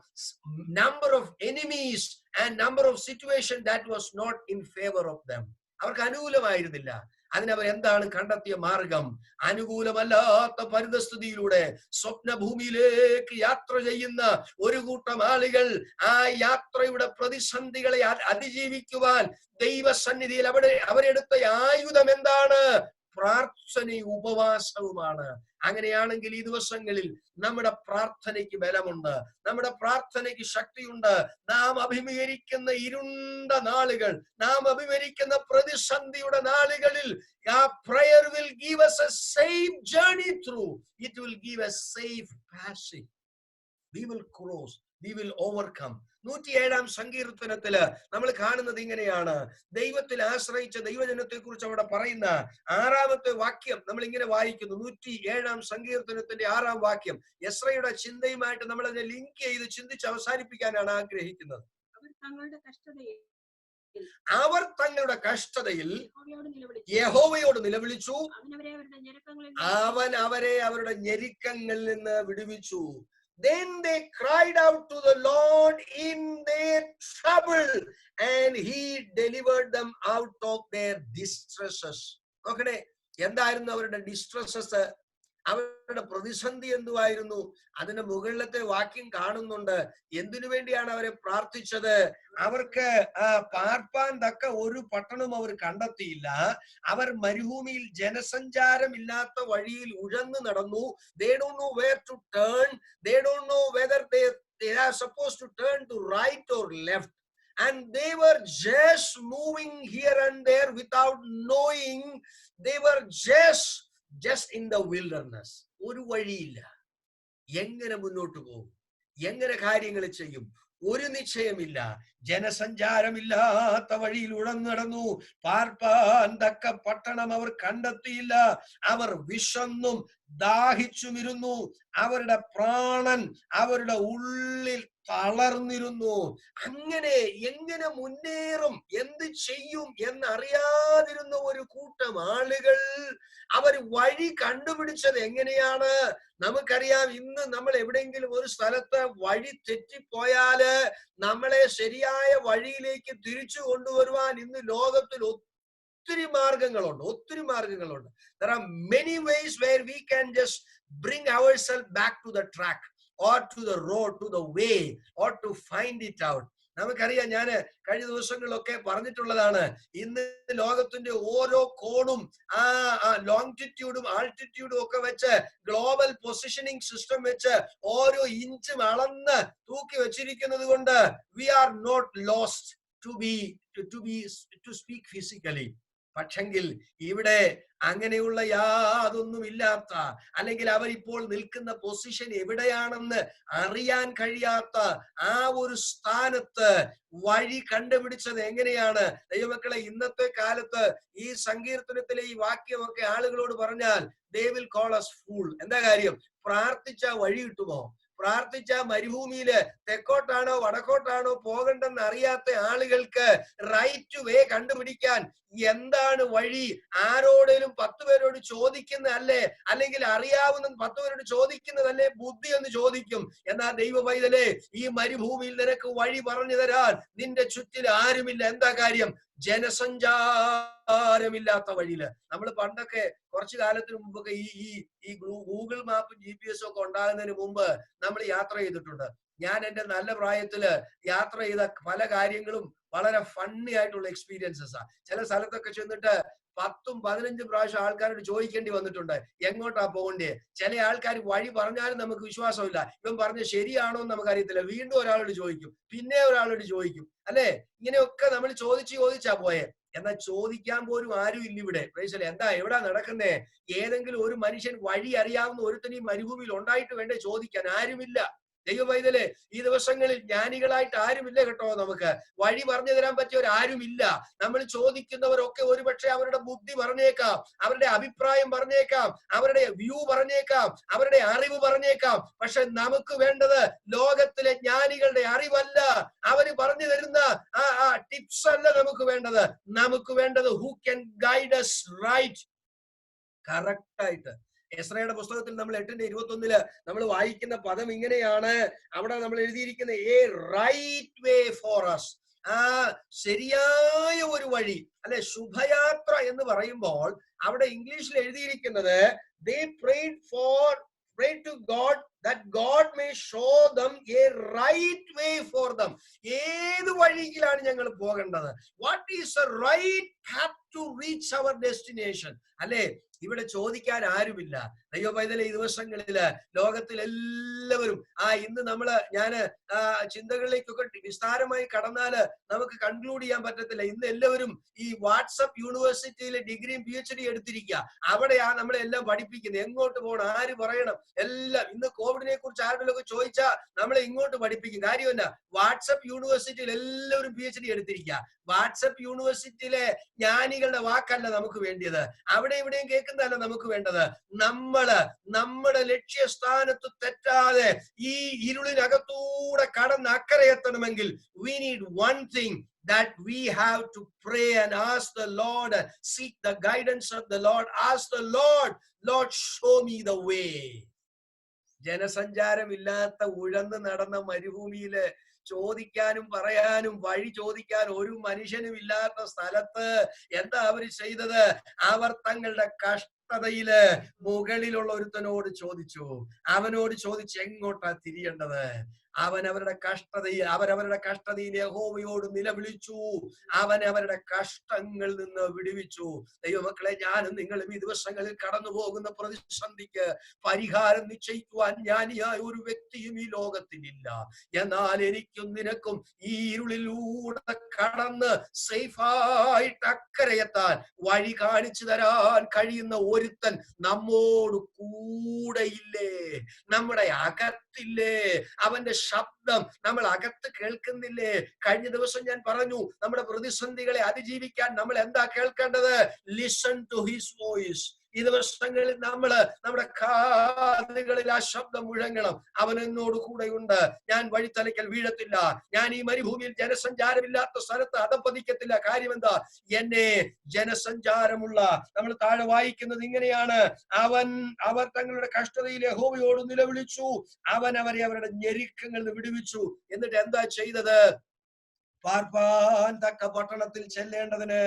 number of enemies and number of situation that was not in favor of them. അവർക്ക് അനുകൂലമായിരുന്നില്ല. അതിനവർ എന്താണ് കണ്ടെത്തിയ മാർഗം? അനുകൂലമല്ലാത്ത പരിതസ്ഥിതിയിലൂടെ സ്വപ്നഭൂമിയിലേക്ക് യാത്ര ചെയ്യുന്ന ഒരു കൂട്ടം ആളുകൾ ആ യാത്രയുടെ പ്രതിസന്ധികളെ അതിജീവിക്കുവാൻ ദൈവസന്നിധിയിൽ അവരെടുത്ത ആയുധം എന്താണ്? പ്രാർത്ഥനയും ഉപവാസവുമാണ്. അങ്ങനെയാണെങ്കിൽ ഈ ദിവസങ്ങളിൽ നമ്മുടെ പ്രാർത്ഥനയ്ക്ക് ബലമുണ്ട്, നമ്മുടെ പ്രാർത്ഥനയ്ക്ക് ശക്തിയുണ്ട്. നാം അഭിമുഖീകരിക്കുന്ന ഇരുണ്ട നാളുകൾ, നാം അഭിമുഖീകരിക്കുന്ന പ്രതിസന്ധിയുടെ നാളുകളിൽ ആ prayer will give us a safe journey through. It will give us safe passage. We will cross, we will overcome. 107-ാം സങ്കീർത്തനത്തില് നമ്മൾ കാണുന്നത് ഇങ്ങനെയാണ്. ദൈവത്തിൽ ആശ്രയിച്ച ദൈവജനത്തെ കുറിച്ച് അവിടെ പറയുന്ന 6-ാമത്തെ വാക്യം നമ്മൾ ഇങ്ങനെ വായിക്കുന്നു. 107-ാം സങ്കീർത്തനത്തിന്റെ 6-ാം വാക്യം എസ്രയുടെ ചിന്തയുമായിട്ട് നമ്മൾ അതിനെ ലിങ്ക് ചെയ്ത് ചിന്തിച്ച് അവസാനിപ്പിക്കാനാണ് ആഗ്രഹിക്കുന്നത്. അവർ തങ്ങളുടെ കഷ്ടതയിൽ യഹോവയോട് നിലവിളിച്ചു, അവൻ അവരെ അവരുടെ ഞെരുക്കങ്ങളിൽ നിന്ന് വിടുവിച്ചു. Then they cried out to the Lord in their trouble, and he delivered them out of their distresses. Okay, എന്തായിരുന്നു അവരുടെ ഡിസ്ട്രസസ്? അവരുടെ പ്രതിസന്ധി എന്തുവായിരുന്നു? അതിന്റെ മുകളിലത്തെ വാക്യം കാണുന്നുണ്ട്. എന്തിനു വേണ്ടിയാണ് അവരെ പ്രാർത്ഥിച്ചത്? അവർക്ക് പാർപ്പാൻ തക്ക ഒരു പട്ടണം അവർ കണ്ടെത്തിയില്ല. അവർ മരുഭൂമിയിൽ ജനസഞ്ചാരം ഇല്ലാത്ത വഴിയിൽ ഉഴന്നു നടന്നു. They don't know where to turn. They don't know whether they are supposed to turn to right or left. And they were just moving here and there without knowing. They were just in the wilderness. ഒരു വഴിയില്ല. എങ്ങനെ മുന്നോട്ട് പോകും? എങ്ങനെ കാര്യങ്ങൾ ചെയ്യും? ഒരു നിശ്ചയമില്ല. ജനസഞ്ചാരമില്ലാത്ത വഴിയിൽ ഉഴന്നു. പാർപ്പാൻ തക്ക പട്ടണം അവർ കണ്ടെത്തിയില്ല. അവർ വിശന്നും ദാഹിച്ചുമിരുന്നു. അവരുടെ പ്രാണൻ അവരുടെ ഉള്ളിൽ തളർന്നിരുന്നു. അങ്ങനെ എങ്ങനെ മുന്നേറും, എന്ത് ചെയ്യും എന്നറിയാതിരുന്ന ഒരു കൂട്ടം ആളുകൾ അവർ വഴി കണ്ടുപിടിച്ചത് എങ്ങനെയാണ്? നമുക്കറിയാം, ഇന്ന് നമ്മൾ എവിടെയെങ്കിലും ഒരു സ്ഥലത്ത് വഴി തെറ്റിപ്പോയാല് നമ്മളെ ശരിയായ വഴിയിലേക്ക് തിരിച്ചു കൊണ്ടുവരുവാൻ ഇന്ന് ലോകത്തിൽ ഒത്തിരി മാർഗങ്ങളുണ്ട്. There are many ways where we can just bring ourselves back to the track or to the road, to the way, or to find it out. നമുക്കറിയാം, ഞാൻ കഴിഞ്ഞ ദിവസങ്ങളിലൊക്കെ പറഞ്ഞിട്ടുള്ളതാണ്, ഇന്ന് ലോകത്തിന്റെ ഓരോ കോണും ആ ലോങ്റ്റിറ്റ്യൂഡും ആൾട്ടിറ്റ്യൂഡും ഒക്കെ വെച്ച് ഗ്ലോബൽ പൊസിഷനിങ് സിസ്റ്റം വെച്ച് ഓരോ ഇഞ്ചും അളന്ന് തൂക്കി വെച്ചിരിക്കുന്നത് കൊണ്ട് we are not lost to speak physically. പക്ഷെങ്കിൽ ഇവിടെ അങ്ങനെയുള്ള യാതൊന്നും ഇല്ലാത്ത, അല്ലെങ്കിൽ അവരിപ്പോൾ നിൽക്കുന്ന പൊസിഷൻ എവിടെയാണെന്ന് അറിയാൻ കഴിയാത്ത ആ ഒരു സ്ഥാനത്ത് വഴി കണ്ടുപിടിച്ചത് എങ്ങനെയാണ്? ദൈവമക്കളെ, ഇന്നത്തെ കാലത്ത് ഈ സങ്കീർത്തനത്തിലെ ഈ വാക്യമൊക്കെ ആളുകളോട് പറഞ്ഞാൽ they will call us fool. എന്താ കാര്യം? പ്രാർത്ഥിച്ച വഴി കിട്ടുമോ? പ്രാർത്ഥിച്ച മരുഭൂമിയില് തെക്കോട്ടാണോ വടക്കോട്ടാണോ പോകണ്ടെന്ന് അറിയാത്ത ആളുകൾക്ക് റൈറ്റ് വേ കണ്ടുപിടിക്കാൻ എന്താണ് വഴി? ആരോടേലും 10 പേരോട് ചോദിക്കുന്നതല്ലേ, അല്ലെങ്കിൽ അറിയാവുന്ന 10 പേരോട് ചോദിക്കുന്നതല്ലേ ബുദ്ധി എന്ന് ചോദിക്കും. എന്നാൽ ദൈവ പൈതലേ, ഈ മരുഭൂമിയിൽ നിനക്ക് വഴി പറഞ്ഞു തരാൻ നിന്റെ ചുറ്റിൽ ആരുമില്ല. എന്താ കാര്യം? ജനസഞ്ചാരമില്ലാത്ത വഴിയില്. നമ്മൾ പണ്ടൊക്കെ കുറച്ചു കാലത്തിന് മുമ്പൊക്കെ ഈ ഗൂഗിൾ മാപ്പും GPS ഒക്കെ ഉണ്ടാകുന്നതിന് മുമ്പ് നമ്മൾ യാത്ര ചെയ്തിട്ടുണ്ട്. ഞാൻ എന്റെ നല്ല പ്രായത്തില് യാത്ര ചെയ്ത പല കാര്യങ്ങളും വളരെ ഫണ്ണി ആയിട്ടുള്ള എക്സ്പീരിയൻസസ്. ചില സ്ഥലത്തൊക്കെ ചെന്നിട്ട് 10-15 പ്രാവശ്യം ആൾക്കാരോട് ചോദിക്കേണ്ടി വന്നിട്ടുണ്ട് എങ്ങോട്ടാ പോകണ്ടേ. ചില ആൾക്കാർ വഴി പറഞ്ഞാലും നമുക്ക് വിശ്വാസമില്ല, ഇവൻ പറഞ്ഞ ശരിയാണോ എന്ന് നമുക്കറിയത്തില്ല. വീണ്ടും ഒരാളോട് ചോദിക്കും, പിന്നെ ഒരാളോട് ചോദിക്കും, അല്ലെ? ഇങ്ങനെയൊക്കെ നമ്മൾ ചോദിച്ചാ പോയെ. എന്നാൽ ചോദിക്കാൻ പോലും ആരും ഇല്ല ഇവിടെ. പ്രൈസ് എന്താ എവിടാ നടക്കുന്നേ? ഏതെങ്കിലും ഒരു മനുഷ്യൻ വഴി അറിയാവുന്ന ഒരുത്തനും മരുഭൂമിയിൽ ഉണ്ടായിട്ട് വേണ്ടേ ചോദിക്കാൻ? ആരുമില്ല. ദൈവവൈതലേ, ഈ ദിവസങ്ങളിൽ ജ്ഞാനികളായിട്ട് ആരുമില്ല കേട്ടോ. നമുക്ക് വഴി പറഞ്ഞു തരാൻ പറ്റിയവരാരുമില്ല. നമ്മൾ ചോദിക്കുന്നവരൊക്കെ ഒരുപക്ഷെ അവരുടെ ബുദ്ധി പറഞ്ഞേക്കാം, അവരുടെ അഭിപ്രായം പറഞ്ഞേക്കാം, അവരുടെ വ്യൂ പറഞ്ഞേക്കാം, അവരുടെ അറിവ് പറഞ്ഞേക്കാം. പക്ഷെ നമുക്ക് വേണ്ടത് ലോകത്തിലെ ജ്ഞാനികളുടെ അറിവല്ല, അവര് പറഞ്ഞു തരുന്ന ആ ടിപ്സ് അല്ല നമുക്ക് വേണ്ടത്. നമുക്ക് വേണ്ടത് who can guide us right, correct ആയിട്ട്. എസ്രയുടെ പുസ്തകത്തിൽ നമ്മൾ 8:21 നമ്മൾ വായിക്കുന്ന പദം ഇങ്ങനെയാണ്. അവിടെ നമ്മൾ എഴുതിയിരിക്കുന്ന a right way for us, ആ ശരിയായ ഒരു വഴി, അല്ലെ? ശുഭയാത്ര എന്ന് പറയുമ്പോൾ അവിടെ ഇംഗ്ലീഷിൽ എഴുതിയിരിക്കുന്നത് they prayed to God that God may show them a right way for them. ഏത് വഴിയിലാണ് ഞങ്ങൾ പോകേണ്ടത്? What is the right path to reach our destination? അല്ലെ? ഇവിടെ ചോദിക്കാൻ ആരുമില്ല. ദൈവപൈതലെ, ഈ ദിവസങ്ങളില് ലോകത്തിൽ എല്ലാവരും ഇന്ന് ഞാന് ചിന്തകളിലേക്കൊക്കെ വിസ്താരമായി കടന്നാല് നമുക്ക് കൺക്ലൂഡ് ചെയ്യാൻ പറ്റത്തില്ല. ഇന്ന് എല്ലാവരും ഈ വാട്സപ്പ് യൂണിവേഴ്സിറ്റിയിലെ ഡിഗ്രിയും PhD എടുത്തിരിക്കുക. അവിടെയാ നമ്മളെല്ലാം പഠിപ്പിക്കുന്നത്. എങ്ങോട്ട് പോകണം, ആര് പറയണം, എല്ലാം. ഇന്ന് കോവിഡിനെ കുറിച്ച് ആരുടെയൊക്കെ ചോദിച്ചാൽ നമ്മളെ ഇങ്ങോട്ട് പഠിപ്പിക്കും. കാര്യമല്ല, വാട്സപ്പ് യൂണിവേഴ്സിറ്റിയിൽ എല്ലാവരും PhD എടുത്തിരിക്കുക. വാട്സപ്പ് യൂണിവേഴ്സിറ്റിയിലെ ജ്ഞാനികളുടെ വാക്കല്ല നമുക്ക് വേണ്ടിയത്, അവിടെ ഇവിടെയും കേൾക്കുന്നതല്ല നമുക്ക് വേണ്ടത്. നമ്മുടെ ലക്ഷ്യസ്ഥാനത്ത് തെറ്റാതെ ഈ ഇരുളിനകത്തൂടെ കടന്ന് അക്കരെ എത്തണമെങ്കിൽ we need one thing, that we have to pray and ask the Lord, seek the guidance of the Lord, ask the Lord show me the way. ജനസഞ്ചാരമില്ലാത്ത ഉഴന്ന് നടന്ന മരുഭൂമിയില് ചോദിക്കാനും പറയാനും വഴി ചോദിക്കാൻ ഒരു മനുഷ്യനും ഇല്ലാത്ത സ്ഥലത്ത് എന്താ അവര് ചെയ്തത്? അവർ തങ്ങളുടെ കഷ്ടതയില് മുകളിലുള്ള ഒരുത്തനോട് ചോദിച്ചു. അവനോട് ചോദിച്ച് എങ്ങോട്ടാ തിരിയേണ്ടത്? അവരവരുടെ കഷ്ടതയിൽ യഹോവയോട് നിലവിളിച്ചു. അവരുടെ കഷ്ടങ്ങളിൽ നിന്ന് വിടുവിച്ചു. ദൈവമക്കളെ, ഞാനും നിങ്ങളും ഈ ദിവസങ്ങളിൽ കടന്നു പോകുന്ന പ്രതിസന്ധിക്ക് പരിഹാരം നിശ്ചയിക്കുവാൻ ജ്ഞാനിയായ ഒരു വ്യക്തിയും ഈ ലോകത്തിലില്ല. എന്നാൽ എനിക്കും നിനക്കും ഈ ഇരുളിലൂടെ കടന്ന് സേഫായിട്ട് അക്കരയെത്താൻ വഴി കാണിച്ചു തരാൻ കഴിയുന്ന ഒരുത്തൻ നമ്മോട് കൂടെയില്ലേ? നമ്മുടെ അകത്തില്ലേ? അവന്റെ ശബ്ദം നമ്മൾ അകത്ത് കേൾക്കുന്നില്ലേ? കഴിഞ്ഞ ദിവസം ഞാൻ പറഞ്ഞു, നമ്മുടെ പ്രതിസന്ധികളെ അതിജീവിക്കാൻ നമ്മൾ എന്താ കേൾക്കേണ്ടത്? Listen to his voice. ഈ ദിവസങ്ങളിൽ നമ്മുടെ കാതുകളിൽ ആ ശബ്ദം മുഴങ്ങണം. അവൻ എന്നോട് കൂടെയുണ്ട്, ഞാൻ വഴിത്തലയ്ക്കൽ വീഴത്തില്ല, ഞാൻ ഈ മരുഭൂമിയിൽ ജനസഞ്ചാരമില്ലാത്ത സ്ഥലത്ത് അധപ്പതിക്കത്തില്ല. കാര്യം എന്താ? എന്നെ ജനസഞ്ചാരമുള്ള, നമ്മൾ താഴെ വായിക്കുന്നത് ഇങ്ങനെയാണ്, അവർ തങ്ങളുടെ കഷ്ടതയിൽ യഹോവയോട് നിലവിളിച്ചു, അവരെ അവരുടെ ഞെരുക്കങ്ങളിൽ നിന്ന് വിടുവിച്ചു. എന്നിട്ട് എന്താ ചെയ്തത്? പാർപ്പാൻ തക്ക പട്ടണത്തിൽ ചെല്ലേണ്ടതിന്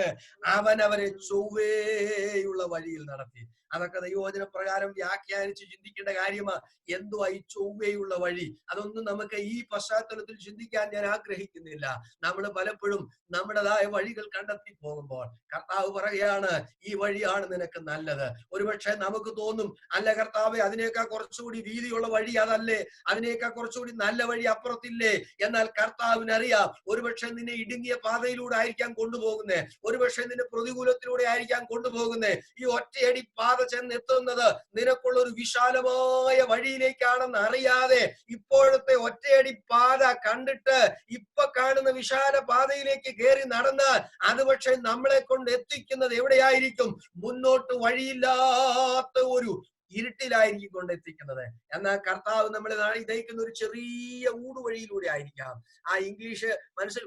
അവരെ ചൊവ്വേയുള്ള വഴിയിൽ നടത്തി. അതൊക്കെ ദൈവവചന പ്രകാരം വ്യാഖ്യാനിച്ച് ചിന്തിക്കേണ്ട കാര്യമാ. എന്തുവാ ഈ ചൊവ്വേയുള്ള വഴി? അതൊന്നും നമുക്ക് ഈ പശ്ചാത്തലത്തിൽ ചിന്തിക്കാൻ ഞാൻ ആഗ്രഹിക്കുന്നില്ല. നമ്മൾ പലപ്പോഴും നമ്മുടേതായ വഴികൾ കണ്ടെത്തി പോകുമ്പോൾ കർത്താവ് പറയുകയാണ്, ഈ വഴിയാണ് നിനക്ക് നല്ലത്. ഒരുപക്ഷെ നമുക്ക് തോന്നും, അല്ല കർത്താവെ, അതിനേക്കാൾ കുറച്ചുകൂടി വീതിയുള്ള വഴി അതല്ലേ, അതിനേക്കാൾ കുറച്ചുകൂടി നല്ല വഴി അപ്പുറത്തില്ലേ? എന്നാൽ കർത്താവിനറിയാം, ഒരുപക്ഷെ നിന്നെ ഇടുങ്ങിയ പാതയിലൂടെ ആയിരിക്കാം കൊണ്ടുപോകുന്നേ, ഒരുപക്ഷെ നിന്നെ പ്രതികൂലത്തിലൂടെ ആയിരിക്കാം കൊണ്ടുപോകുന്നേ. ഈ ഒറ്റയടി പാത ചെന്നെത്തുന്നത് നിനക്കുള്ള ഒരു വിശാലമായ വഴിയിലേക്കാണെന്ന് അറിയാതെ ഇപ്പോഴത്തെ ഒറ്റയടി പാത കണ്ടിട്ട് ഇപ്പൊ കാണുന്ന വിശാല പാതയിലേക്ക് കയറി നടന്നാൽ അത് പക്ഷെ നമ്മളെ കൊണ്ട് എത്തിക്കുന്നത് എവിടെയായിരിക്കും? മുന്നോട്ട് വഴിയില്ലാത്ത ഒരു ഇരുട്ടിലായിരിക്കും കൊണ്ടെത്തിക്കുന്നത്. എന്നാൽ കർത്താവ് നമ്മളെ നയിക്കുന്ന ഒരു ചെറിയ ഊടുവഴിയിലൂടെ ആയിരിക്കാം. ആ ഇംഗ്ലീഷ്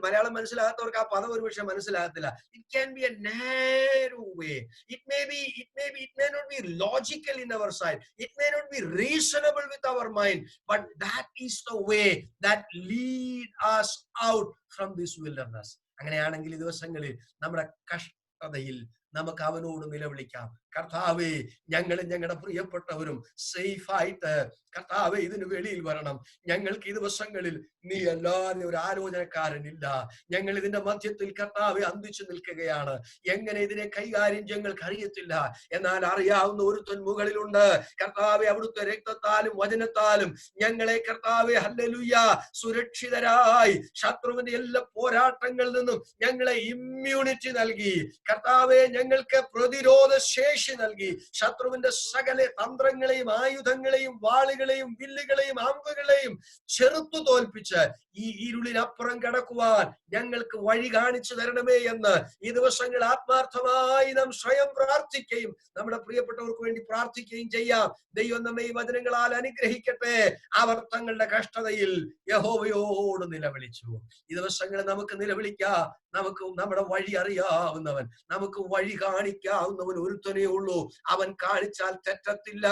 മലയാളം മനസ്സിലാകാത്തവർക്ക് ആ പദം ഒരുപക്ഷെ മനസ്സിലാകത്തില്ല. It can be a narrow way. It may not be logical in our side. It may not be reasonable with our mind. But that is the way that lead us out from this wilderness. അങ്ങനെയാണെങ്കിൽ ഈ ദിവസങ്ങളിൽ നമ്മുടെ കഷ്ടതയിൽ നമുക്ക് അവനോട് നിലവിളിക്കാം. കർത്താവേ, ഞങ്ങളും ഞങ്ങളുടെ പ്രിയപ്പെട്ടവരും സേഫ് ആയിട്ട് കർത്താവേ ഇതിന് വെളിയിൽ വരണം. ഞങ്ങൾക്ക് ഈ ദിവസങ്ങളിൽ നീ അല്ലാതെ ഒരു ആലോചനക്കാരനില്ല. ഞങ്ങൾ ഇതിന്റെ മധ്യത്തിൽ കർത്താവെ അന്തിച്ചു നിൽക്കുകയാണ്. എങ്ങനെ ഇതിനെ കൈകാര്യം ഞങ്ങൾക്ക് അറിയത്തില്ല. എന്നാൽ അറിയാവുന്ന ഒരുത്തൻ മുകളിലുണ്ട്. കർത്താവെ, അവിടുത്തെ രക്തത്താലും വചനത്താലും ഞങ്ങളെ കർത്താവെ ഹല്ലേലൂയ സുരക്ഷിതരായി ശത്രുവിന്റെ എല്ലാ പോരാട്ടങ്ങളിൽ നിന്നും ഞങ്ങളെ ഇമ്മ്യൂണിറ്റി നൽകി. കർത്താവെ, ഞങ്ങൾക്ക് പ്രതിരോധ ശേഷി നൽകി. ശത്രുവിന്റെ സകല തന്ത്രങ്ങളെയും ആയുധങ്ങളെയും വാളുകളെയും വില്ലുകളെയും അമ്പുകളെയും ചെറുത്തു തോൽപ്പിച്ച് ഈ ഇരുളിനപ്പുറം കടക്കുവാൻ ഞങ്ങൾക്ക് വഴി കാണിച്ചു തരണമേ എന്ന് ഈ ദിവസങ്ങൾ ആത്മാർത്ഥമായി നാം സ്വയം പ്രാർത്ഥിക്കുകയും നമ്മുടെ പ്രിയപ്പെട്ടവർക്ക് വേണ്ടി പ്രാർത്ഥിക്കുകയും ചെയ്യാം. ദൈവം നമ്മെ ഈ വചനങ്ങളാൽ അനുഗ്രഹിക്കട്ടെ. അവർ തങ്ങളുടെ കഷ്ടതയിൽ യഹോവയോട് നിലവിളിച്ചു. ഈ ദിവസങ്ങളിൽ നമുക്ക് നിലവിളിക്കാം. നമുക്ക് നമ്മുടെ വഴി അറിയാവുന്നവൻ, നമുക്ക് വഴി കാണിക്കാവുന്നവൻ ഒരുത്തനേ ഉള്ളൂ. അവൻ കാണിച്ചാൽ തെറ്റത്തില്ല,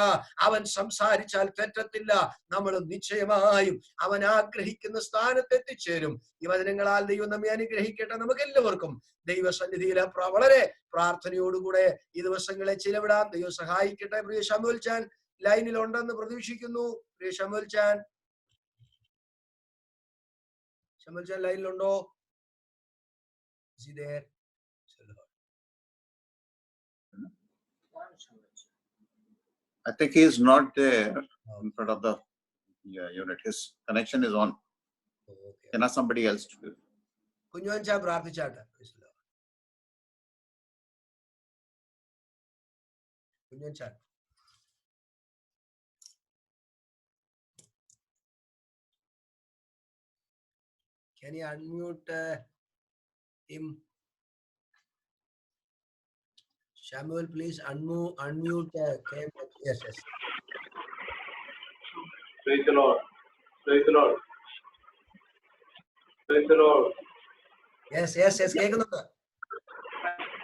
അവൻ സംസാരിച്ചാൽ തെറ്റത്തില്ല. നമ്മൾ നിശ്ചയമായും അവൻ ആഗ്രഹിക്കുന്ന സ്ഥാനത്ത് എത്തിച്ചേരും. ഈ വചനങ്ങളാൽ ദൈവം നമ്മെ അനുഗ്രഹിക്കട്ടെ. നമുക്ക് എല്ലാവർക്കും ദൈവസന്നിധിയിലെ വളരെ പ്രാർത്ഥനയോടുകൂടെ ഈ ദിവസങ്ങളെ ചിലവിടാം. ദൈവം സഹായിക്കട്ടെ. പ്രിയ ശമുവേൽ ചാൻ ലൈനിൽ ഉണ്ടെന്ന് പ്രതീക്ഷിക്കുന്നു. പ്രിയ ശമുവേൽ ചാൻ ലൈനിലുണ്ടോ? I think he is not there in front of the unit. His connection is on. Can ask somebody else to do it. കുഞ്ഞുവൻ പ്രാർത്ഥിച്ചാട്ടെ. കുഞ്ഞുവൻ Chan can you unmute him? Samuel, please unmute him. Yes. Praise the Lord. Praise the Lord. Praise the Lord. Yes. കേൾക്കുന്നുണ്ട്.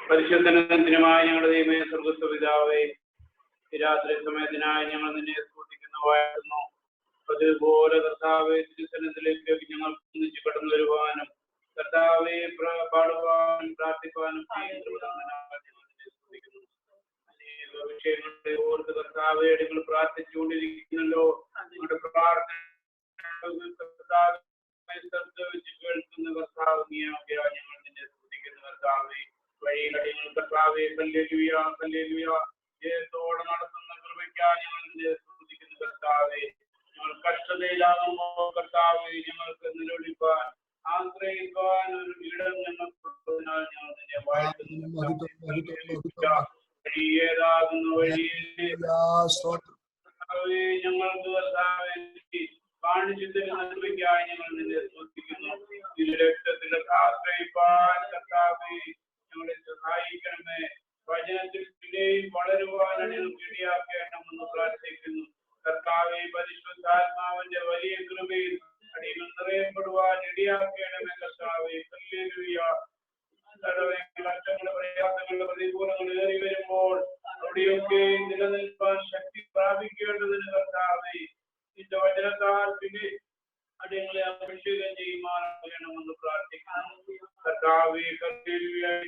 പരിശുദ്ധനായ ഞങ്ങളുടെ ദൈവമേ, സ്വർഗ്ഗസ്ഥ പിതാവേ, ഈ രാത്രി സമയത്തിനായി ഞങ്ങൾ നിന്നെ സ്തുതിക്കുന്നു. അതുപോലെ കർത്താവേ, തിരുസന്നിധിയിലേക്ക് ഞങ്ങൾ ഒന്നിച്ച് കടന്നു വരുവാനും കർത്താവെ പാടുവാനും പ്രാർത്ഥിക്കുവാനും വിഷയങ്ങളെ ഓർത്ത് കർത്താവെ നിങ്ങൾ പ്രാർത്ഥിച്ചുകൊണ്ടിരിക്കുന്നല്ലോ. നിങ്ങളുടെ പ്രാർത്ഥന കേൾക്കുന്ന കർത്താവ് നീയാക്കിയാൽ ഞങ്ങൾ നിന്നെ സ്തുതിക്കുന്നു. കർത്താവെ, വഴിയിലടികൾ കർത്താവെ ജയത്തോടെ നടത്തുന്ന കൃപയ്ക്കായി ഞങ്ങൾ നിന്നെ സ്തുതിക്കുന്നു. കർത്താവെ, ഞങ്ങൾ കഷ്ടതയിലാകുമ്പോൾ കർത്താവെ ഞങ്ങൾക്ക് നിലവിളിപ്പാൻ ആശ്രയിക്കാൻ ഒരു ഇടം ഞങ്ങൾക്ക് ഞങ്ങൾ നിന്നെ വാഴ്ത്തുന്നു. വഴിയേതാകുന്ന വഴിയെ ഞങ്ങൾക്ക് കർത്താവെ കാണിച്ചു തരുന്ന കൃപയ്ക്കായി ഞങ്ങൾ നിന്നെ സ്തുതിക്കുന്നു. രക്തത്തിൽ ആശ്രയിപ്പാൻ കർത്താവെ ഞങ്ങളെ സഹായിക്കണമേ. വചനത്തിൽ പിന്നെയും വളരുവാൻ ഞങ്ങൾക്ക് ഇടയാക്കണമെന്ന് പ്രാർത്ഥിക്കുന്നു. കർത്താവെ, പരിശുദ്ധാത്മാവിന്റെ വലിയ കൃപയിൽ അടിയിൽ നിറയപ്പെടുവാൻ ഇടയാക്കണമേ. കർത്താവെ, കഷ്ടങ്ങളുടെ പ്രയാസങ്ങളുടെ പ്രതികൂലങ്ങൾ ഏറി വരുമ്പോൾ അവിടെയൊക്കെ നിലനിൽപ്പാൻ ശക്തി പ്രാപിക്കേണ്ടതിന് കർത്താവെ നിന്റെ വചനത്താൽ പിന്നെ അടിയങ്ങളെ അഭിഷേകം ചെയ്യുവാനാകണമെന്ന് പ്രാർത്ഥിക്കുന്നു. കർത്താവെ,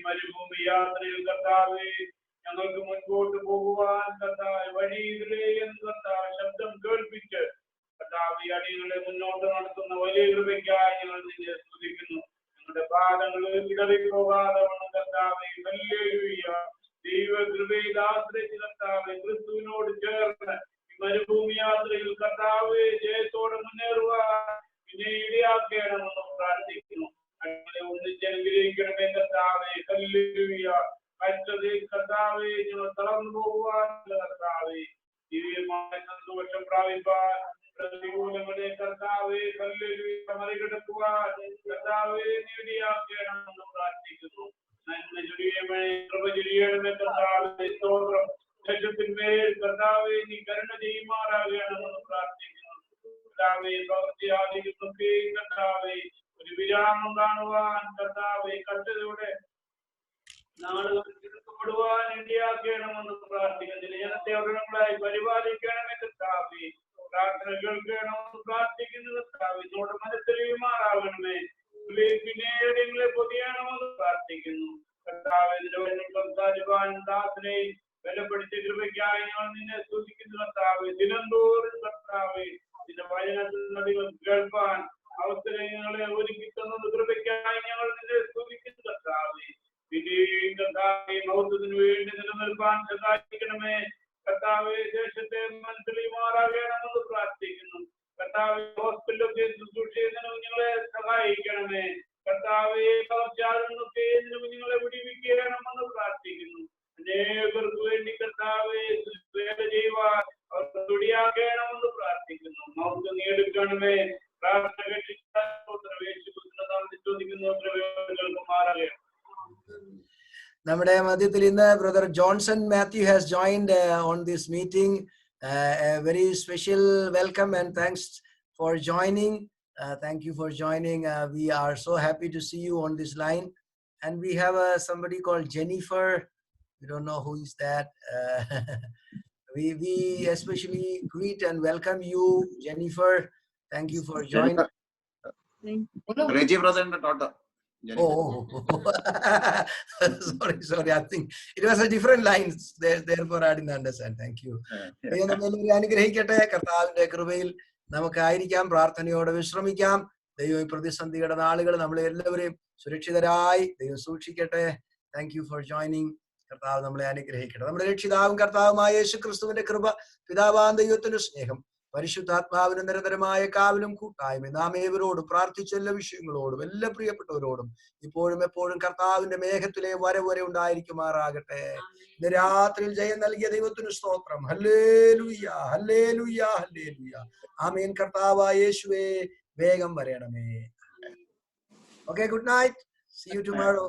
മരുഭൂമി യാത്രയിൽ കർത്താവെ ഞങ്ങൾക്ക് മുൻപോട്ട് പോകുവാൻ കർത്താവ് വഴിയിലെ കർത്താവ് ശബ്ദം കേൾപ്പിച്ച് കർത്താവ് അടികളെ മുന്നോട്ട് നടത്തുന്ന വലിയ കൃപയ്ക്കായി ഞങ്ങൾ നിന്നെ സ്തുതിക്കുന്നു. ഞങ്ങളുടെ പാദങ്ങൾ ഇടറിപ്പോകാതെ കർത്താവെ ദൈവ കൃപയിൽ ആശ്രയിച്ച് കർത്താവെ ക്രിസ്തുവിനോട് ചേർന്ന് മരുഭൂമി യാത്രയിൽ കർത്താവെ ജയത്തോടെ മുന്നേറുവാൻ പിന്നെ ഇടയാക്കണമെന്ന് പ്രാർത്ഥിക്കുന്നു. ഞങ്ങളെ ഒന്നിച്ചനുഗ്രഹിക്കണമേ കർത്താവെ. കർത്താവെ, ഞങ്ങൾ തളർന്നു പോകുവാൻ കർത്താവെ ദിവ്യമായ സന്തോഷം പ്രാപിപ്പാൻ പ്രതികൂലങ്ങളെ കർത്താവെ മറികടക്കുവാൻ കർത്താവെ നേടിയാക്കണമെന്ന് പ്രാർത്ഥിക്കുന്നു. നന്മ ചൊരിയമേ, കൃപ ചൊരിയണമേ കർത്താവെ. സ്തോത്രം. ദേശത്തിന്മേൽ കർത്താവെ നീ കരുണ ചെയ്യുമാറാകണമെന്ന് പ്രാർത്ഥിക്കുന്നു. കർത്താവെ, പ്രവൃത്തിയാദികളൊക്കെ കർത്താവെ ഒരു വിരാമം കാണുവാൻ കർത്താവെ കഷ്ടതയുടെ നാളുകൾ തീർക്കപ്പെടുവാൻ ഇടയാക്കണമെന്ന് പ്രാർത്ഥിക്കുന്നു. ജനത്തെ അവിടങ്ങളായി പരിപാലിക്കണമേ കർത്താവെ. പ്രാർത്ഥന കേൾക്കണമെന്ന് പ്രാർത്ഥിക്കുന്നു. കർത്താവ് ഇതോടെ മനസ്സിലാകണമേ. പിന്നീട് പൊതിയണമെന്ന് പ്രാർത്ഥിക്കുന്നു. കർത്താവ് സംസാരിക്കാൻ ദാസനെയും ബലപ്പെടുത്തിയ കൃപയ്ക്കായി ഞങ്ങൾ നിന്നെ സ്തുതിക്കുന്നു കർത്താവേ. ദിനംതോറും കർത്താവേ നിന്റെ വചനത്തിൽ നദികൾ കേൾപ്പാൻ അവസരങ്ങളെ ഒരുക്കി തന്നത് കൃപയ്ക്കായി ഞങ്ങൾ നിന്നെ സ്തുതിക്കുന്നു കർത്താവേ. വിജയും കർത്താവേ മൗത്വത്തിന് വേണ്ടി നിലനിൽപ്പാൻ സഹായിക്കണമേ കർത്താവേ. ദേശത്തെ മനസ്സിലുമാറാകണമെന്ന് പ്രാർത്ഥിക്കുന്നു കർത്താവേ. ഹോസ്പിറ്റലൊക്കെ ശുശ്രൂഷ ചെയ്യുന്നതിനും ഞങ്ങളെ സഹായിക്കണമേ കർത്താവേ. പകർച്ചവ്യാധികളൊക്കെ ഞങ്ങളെ വിടിവിക്കണമെന്ന് പ്രാർത്ഥിക്കുന്നു. അനേകർക്ക് വേണ്ടി കർത്താവേ വേല ചെയ്യുവാൻ അവർക്ക് തുടിയാക്കണമെന്ന് പ്രാർത്ഥിക്കുന്നു. നമുക്ക് നേടിക്കണമേ. പ്രാർത്ഥന കേൾക്കുമാറാകണം. നമ്മുടെ മധ്യത്തിൽ ഇന്ന് brother Johnson Mathew has joined on this meeting. A very special welcome and thanks for joining. Thank you for joining. We are so happy to see you on this line. And we have somebody called Jennifer. We don't know who is that. We especially greet and welcome you, Jennifer. Thank you for joining. Reggie brother and daughter. Oh, sorry. I think it was a different lines. Therefore, I didn't understand. Thank you. അനുഗ്രഹിക്കട്ടെ. കർത്താവിന്റെ കൃപയിൽ നമുക്കായിരിക്കാം, പ്രാർത്ഥനയോടെ വിശ്രമിക്കാം. ദൈവം പ്രതിസന്ധിയുടെ നാളുകൾ നമ്മളെ എല്ലാവരെയും സുരക്ഷിതരായി ദൈവം സൂക്ഷിക്കട്ടെ. Thank you for joining. കർത്താവ് നമ്മളെ അനുഗ്രഹിക്കട്ടെ. നമ്മുടെ രക്ഷിതാവും കർത്താവുമായ യേശു ക്രിസ്തുവിന്റെ കൃപ, പിതാവാം ദൈവത്തിന്റെ സ്നേഹം, പരിശുദ്ധാത്മാവിന്റെ നിരന്തരമായ കാവലും കൂട്ടായ്മ നാം ഏവരോടും പ്രാർത്ഥിച്ച എല്ലാ വിഷയങ്ങളോടും എല്ലാ പ്രിയപ്പെട്ടവരോടും ഇപ്പോഴും എപ്പോഴും കർത്താവിന്റെ മേഘത്തിലെ വരെ ഉണ്ടായിരിക്കുമാറാകട്ടെ. ഇന്ന് രാത്രിയിൽ ജയം നൽകിയ ദൈവത്തിന് സ്തോത്രം. ഹല്ലേലൂയ, ഹല്ലേലൂയ, ഹല്ലേലൂയ. ആമേൻ. കർത്താവായ യേശുവേ വേഗം വരണമേ. Okay, good night. See you tomorrow.